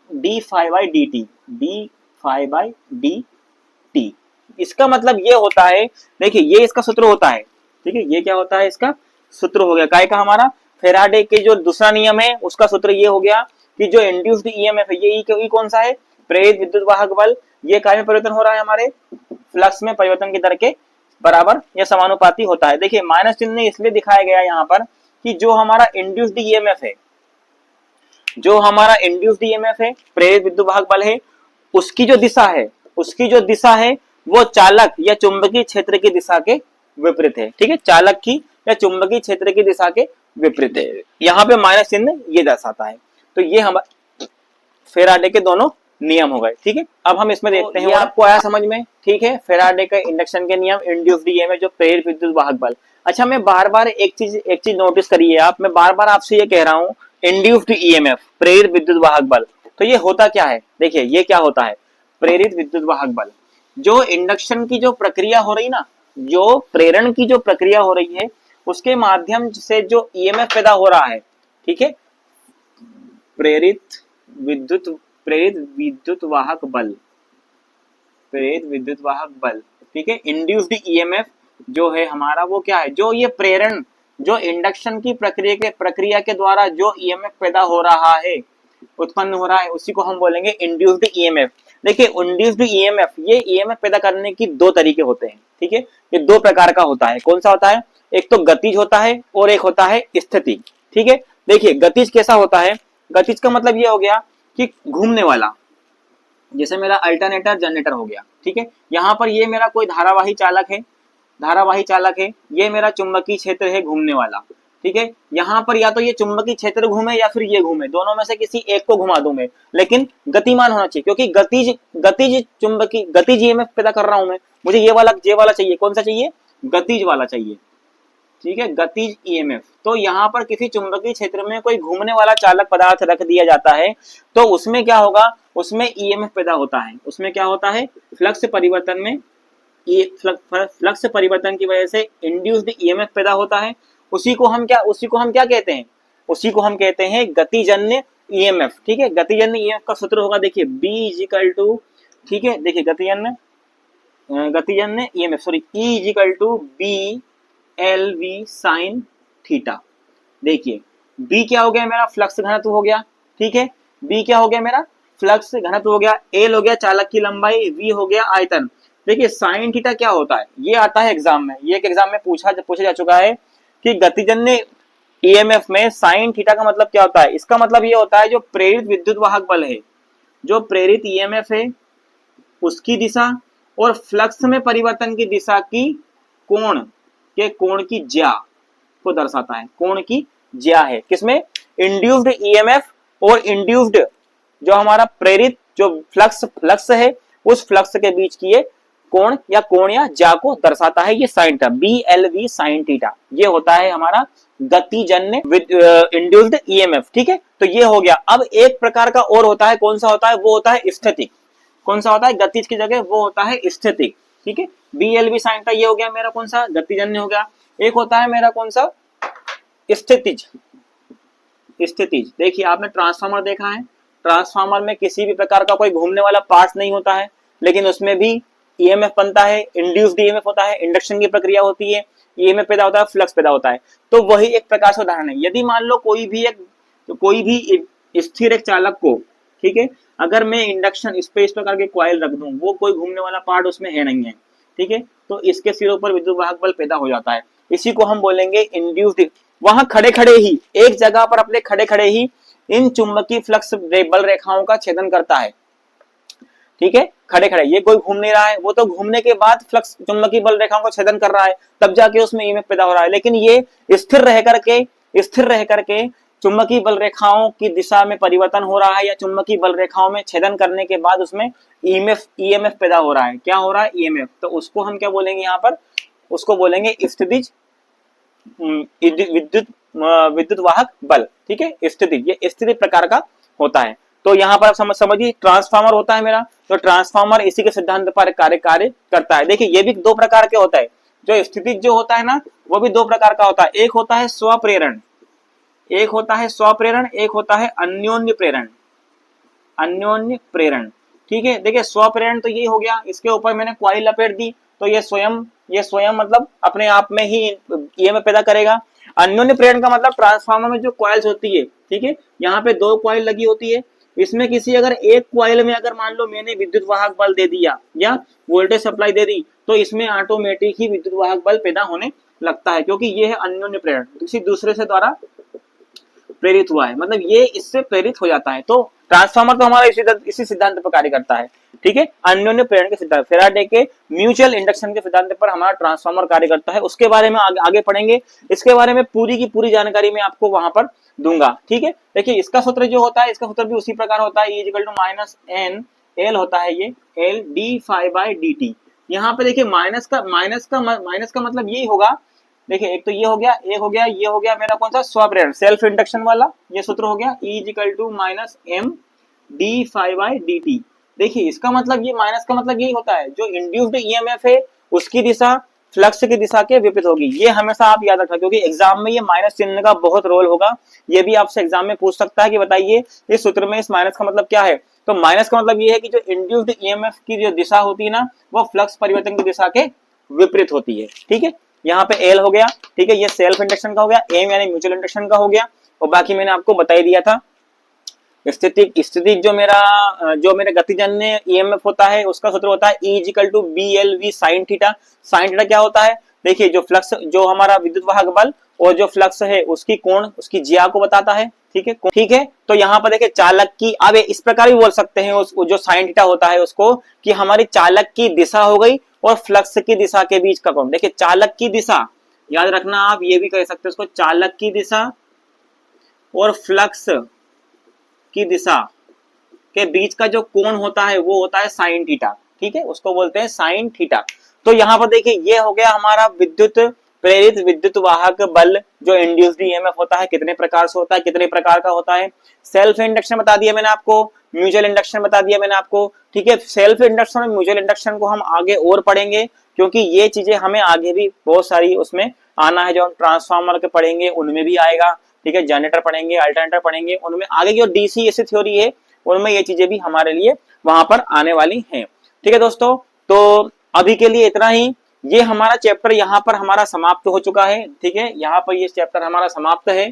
d∅dt। इसका मतलब ये होता है, देखिए ये इसका सूत्र होता है। ठीक है, ये क्या होता है, इसका सूत्र हो गया काय का, हमारा फेराडे के जो दूसरा नियम है उसका सूत्र ये हो गया कि जो इंड्यूस्ड EMF है, ये E कौन सा है, प्रेरित विद्युत वाहक बल, ये काय में परिवर्तन हो रहा है, हमारे फ्लक्स में परिवर्तन की दर के बराबर या समानुपाती होता है। देखिए माइनस चिन्ह इसलिए दिखाया गया यहाँ पर कि जो हमारा इंड्यूस्ड EMF है, जो हमारा इंड्यूस्ड EMF है, प्रेरित विद्युत वाहक बल है, उसकी जो दिशा है वो चालक या चुंबकीय क्षेत्र की दिशा के विपरीत है। ठीक है, चालक की या चुंबकीय क्षेत्र की दिशा के विपरीत है। यहाँ पे माइनस चिन्ह ये दर्शाता है। तो ये हमारे फेराडे के दोनों नियम हो गए। ठीक है, अब हम इसमें देखते हैं, ये आपको आया समझ में। ठीक है, फेराडे का इंडक्शन के नियम, इंड्यूस्ड EMF जो प्रेरित विद्युत वाहक बल। अच्छा, मैं बार-बार एक चीज नोटिस करिए आप, मैं बार-बार आपसे ये कह रहा हूँ, इंड्यूस्ड EMF प्रेरित विद्युत वाहक बल, तो ये होता क्या है, देखिए ये क्या होता है, प्रेरित विद्युत वाहक बल। जो इंडक्शन की जो प्रक्रिया हो रही ना, जो प्रेरण की जो प्रक्रिया हो रही है उसके माध्यम से जो ईएमएफ पैदा हो रहा है, ठीक है, प्रेरित विद्युत प्रेरित विद्युत वाहक बल, प्रेरित विद्युत वाहक बल, ठीक है, इंड्यूस्ड ईएमएफ जो है हमारा वो क्या है, जो ये प्रेरण जो इंडक्शन की प्रक्रिया के द्वारा जो ईएमएफ पैदा हो रहा है, उत्पन्न हो रहा है, उसी को हम बोलेंगे इंड्यूस्ड ईएमएफ। देखिए इंड्यूस्ड ईएमएफ, ये ईएमएफ पैदा करने की दो तरीके होते हैं, ठीक है, ये दो प्रकार का होता है। कौन सा होता है? एक तो गतिज होता है और एक होता है स्थितिज, ठीक है। देखिए गतिज कैसा होता है? गतिज का मतलब ये हो गया कि घूमने वाला, जैसे मेरा अल्टरनेटर जनरेटर हो गया, ठीक है, यहाँ पर ये मेरा कोई धारावाही चालक है, धारावाही चालक है, ये मेरा चुंबकीय क्षेत्र है घूमने वाला, ठीक है। यहाँ पर या तो ये चुंबकीय क्षेत्र घूमे या फिर ये घूमे, दोनों में से किसी एक को घुमा दूं मैं, लेकिन गतिमान होना चाहिए, क्योंकि गतिज गतिज चुंबकीय गतिज ईएमएफ पैदा कर रहा हूं मैं, मुझे ये वाला चाहिए। कौन सा चाहिए? गतिज वाला चाहिए, ठीक है, गतिज ईएमएफ। तो यहाँ पर किसी चुंबकीय क्षेत्र में कोई घूमने वाला चालक पदार्थ रख दिया जाता है, तो उसमें क्या होगा? उसमें ईएमएफ पैदा होता है। उसमें क्या होता है? फ्लक्स परिवर्तन में फ्लक्स परिवर्तन की वजह से इंड्यूस्ड ईएमएफ पैदा होता है। उसी को हम क्या कहते हैं? उसी को हम कहते हैं गतिजन्य ईएमएफ, ठीक है। गतिजन्य ईएमएफ का सूत्र होगा, देखिए B इक्वल टू, ठीक है, देखिए गतिजन्य EMF sorry E equal to B L V sine theta. देखिए B क्या हो गया? मेरा फ्लक्स घनत्व हो गया, ठीक है, B क्या हो गया? मेरा फ्लक्स घनत्व हो गया, L हो गया चालक की लंबाई, V हो गया आयतन। देखिए साइन थीटा क्या होता है? ये आता है एग्जाम में, ये एक एग्जाम में पूछा जा चुका है कि गतिजन्य ईएमएफ में साइन थीटा का मतलब क्या होता है? इसका मतलब ये होता है जो प्रेरित विद्युत वाहक बल है, जो प्रेरित ईएमएफ है उसकी दिशा और फ्लक्स में परिवर्तन की दिशा की कोण की ज्या को दर्शाता है। कोण की ज्या है किसमें? इंड्यूस्ड ईएमएफ और इंड्यूस्ड जो हमारा प्रेरित जो फ्लक्स है उस फ्लक्स के बीच की ये कोण या ज्या को दर्शाता है ये sine theta, BLV sine theta. ये होता है हमारा गतिजन्य इंड्यूस्ड ईएमएफ, ठीक है। तो ये हो गया। अब एक प्रकार का और होता है, कौन सा होता है? वो होता है स्थितिक। कौन सा होता है? गतिज की जगह वो होता है स्थितिक, ठीक है। BLV साइन थीटा ये हो गया मेरा कौन सा? गतिजन्य हो गया। एक होता है मेरा कौन सा? स्थितिज। स्थितिज देखिए आपने ट्रांसफार्मर देखा है, ट्रांसफार्मर में किसी भी प्रकार का कोई घूमने वाला पार्ट नहीं होता है, लेकिन उसमें भी ईएमएफ बनता है, इंड्यूस्ड ईएमएफ होता है, इंडक्शन की प्रक्रिया होती है, ईएमएफ पैदा होता है, फ्लक्स पैदा होता है। तो वही एक प्रकार से उदाहरण है। यदि मान लो कोई भी स्थिर एक चालक को, ठीक है, अगर मैं इंडक्शन इस प्रकार के कॉइल रख दूं, वो कोई घूमने वाला पार्ट उसमें है नहीं है, ठीक है, तो इसके सिरों पर विद्युत वाहक बल पैदा हो जाता है। इसी को हम बोलेंगे इंड्यूस्ड। वहां खड़े खड़े ही एक जगह पर अपने खड़े खड़े ही इन चुंबकीय फ्लक्स बल रेखाओं का छेदन करता है, ठीक है, खड़े खड़े। ये कोई घूम नहीं रहा है, वो तो घूमने के बाद फ्लक्स चुंबकीय बल रेखाओं को छेदन कर रहा है, तब जाके उसमें ईएमएफ पैदा हो रहा है। लेकिन ये स्थिर रह करके चुंबकीय बल रेखाओं की दिशा में परिवर्तन हो रहा है या चुंबकीय बल रेखाओं में छेदन करने के बाद उसमें ईएमएफ पैदा हो रहा है। क्या हो रहा है? ईएमएफ। तो उसको हम क्या बोलेंगे यहाँ पर? उसको बोलेंगे स्थितिज विद्युत वाहक बल, ठीक है, स्थितिज। ये स्थिति प्रकार का होता है। तो यहाँ पर आप समझिए ट्रांसफार्मर होता है मेरा, तो ट्रांसफार्मर इसी के सिद्धांत पर कार्य करता है। देखिए ये भी दो प्रकार के होता है। जो स्थितिज जो होता है ना, वो भी दो प्रकार का होता है। एक होता है स्वप्रेरण, एक होता है अन्योन्य प्रेरण, ठीक है। देखिए स्वप्रेरण तो यही हो गया, इसके ऊपर मैंने कॉइल लपेट दी तो ये स्वयं मतलब अपने आप में ही ईएमएफ पैदा करेगा। अन्योन्य प्रेरण का मतलब ट्रांसफार्मर में जो कॉइल्स होती है, ठीक है, यहाँ पे दो कॉइल लगी होती है, इसमें किसी अगर एक कॉइल में अगर मान लो मैंने विद्युत वाहक बल दे दिया या वोल्टेज सप्लाई दे दी, तो इसमें ऑटोमेटिक ही विद्युत वाहक बल पैदा होने लगता है, क्योंकि ये है अन्योन्य प्रेरण, किसी दूसरे से द्वारा प्रेरित हुआ है, मतलब ये इससे प्रेरित हो जाता है। तो ट्रांसफार्मर तो हमारा इसी सिद्धांत पर कार्य करता है, ठीक है, अन्योन्य प्रेरण के सिद्धांत, फेराडे के म्यूचुअल इंडक्शन के सिद्धांत पर हमारा ट्रांसफार्मर कार्य करता है। उसके बारे में आगे पढ़ेंगे, इसके बारे में पूरी की पूरी जानकारी मैं आपको वहां पर दूंगा, ठीक है। देखिए इसका सूत्र जो होता है, इसका सूत्र भी उसी प्रकार होता है, E = -N L होता है, ये L d∅dt। यहाँ पे देखिए माइनस का मतलब यही होगा। देखिए एक तो ये हो गया, ये हो गया मेरा कौन सा? स्वप्रेरण, सेल्फ इंडक्शन वाला, ये सूत्र हो गया E = -M d∅dt। देखिए इसका मतलब ये माइनस का मतलब यही होता है, जो इंड्यूस्ड ईएमएफ है उसकी दिशा फ्लक्स की दिशा के विपरीत होगी। ये हमेशा आप याद रखना, क्योंकि एग्जाम में ये माइनस चिन्ह का बहुत रोल होगा। ये भी आपसे एग्जाम में पूछ सकता है कि बताइए इस सूत्र में इस माइनस का मतलब क्या है। तो माइनस का मतलब ये है कि जो इंड्यूस्ड ईएमएफ की जो दिशा होती है ना, वो फ्लक्स परिवर्तन की दिशा के विपरीत होती है। ठीक है, यहाँ पे एल हो गया, ठीक है, ये सेल्फ इंडक्शन का हो गया, एम यानी म्यूचुअल इंडक्शन का हो गया, और बाकी मैंने आपको बता ही दिया था। स्थिति जो मेरा गतिजन्य ईएमएफ होता है उसका सूत्र होता है E equal to BLV sine theta. Sine theta क्या होता है, देखिए जो फ्लक्स, जो हमारा विद्युत वाहक बल और जो फ्लक्स है उसकी कोण, उसकी जिया को बताता है। ठीक है, ठीक है। तो यहाँ पर देखिए चालक की, अब इस प्रकार भी बोल सकते हैं उस जो साइन थीटा होता है उसको, कि हमारी चालक की दिशा हो गई और फ्लक्स की दिशा के बीच का कोण। देखिए चालक की दिशा याद रखना, आप ये भी कह सकते हैं उसको, चालक की दिशा और फ्लक्स की दिशा के बीच का जो कोण होता है वो होता है साइन थीटा। ठीक है, उसको बोलते हैं साइन थीटा। तो यहाँ पर देखिए ये हो गया हमारा विद्युत प्रेरित विद्युत वाहक बल जो इंड्यूस्ड ईएमएफ होता है, कितने प्रकार से होता है, कितने प्रकार का होता है। सेल्फ इंडक्शन बता दिया मैंने आपको, म्यूचुअल इंडक्शन बता दिया मैंने आपको। ठीक है, सेल्फ इंडक्शन और म्यूचुअल इंडक्शन को हम आगे और पढ़ेंगे, क्योंकि ये चीजें हमें आगे भी बहुत सारी उसमें आना है। जो हम ट्रांसफार्मर के पढ़ेंगे उनमें भी आएगा। ठीक है, जनरेटर पढ़ेंगे, अल्टरनेटर पढ़ेंगे, उनमें आगे जो डीसी एसी थ्योरी है उनमें ये चीजें भी हमारे लिए वहां पर आने वाली हैं। ठीक है दोस्तों, तो अभी के लिए इतना ही। ये हमारा चैप्टर यहाँ पर हमारा समाप्त हो चुका है। ठीक है, यहाँ पर ये चैप्टर हमारा समाप्त है।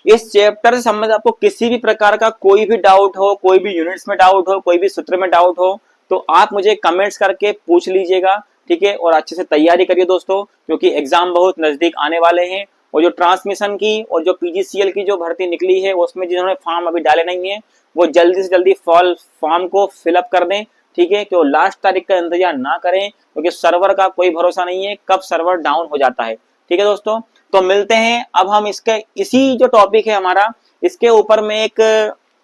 इस चैप्टर से संबंधित आपको किसी भी प्रकार का कोई भी डाउट हो, कोई भी यूनिट्स में डाउट हो, कोई भी सूत्र में डाउट हो, तो आप मुझे कमेंट्स करके पूछ लीजिएगा। ठीक है, और अच्छे से तैयारी करिए दोस्तों, क्योंकि एग्जाम बहुत नजदीक आने वाले हैं। और जो ट्रांसमिशन की और जो पीजीसीएल की जो भर्ती निकली है उसमें जिन्होंने फॉर्म अभी डाले नहीं है वो जल्दी से जल्दी फॉर्म को फिलअप कर दें। ठीक है, कि लास्ट तारीख का इंतजार ना करें, क्योंकि सर्वर का कोई भरोसा नहीं है कब सर्वर डाउन हो जाता है। ठीक है दोस्तों, तो मिलते हैं। अब हम इसके इसी जो टॉपिक है हमारा, इसके ऊपर मैं एक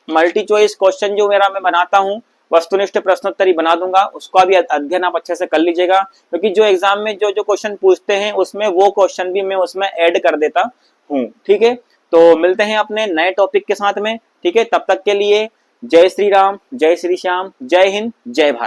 मल्टी चॉइस क्वेश्चन जो मेरा मैं बनाता हूँ, वस्तुनिष्ठ प्रश्नोत्तरी बना दूंगा, उसका भी अध्ययन आप अच्छे से कर लीजिएगा, क्योंकि जो एग्जाम में जो जो क्वेश्चन पूछते हैं उसमें वो क्वेश्चन भी मैं उसमें ऐड कर देता हूँ। ठीक है, तो मिलते हैं अपने नए टॉपिक के साथ में। ठीक है, तब तक के लिए जय श्री राम, जय श्री श्याम, जय हिंद, जय भारत।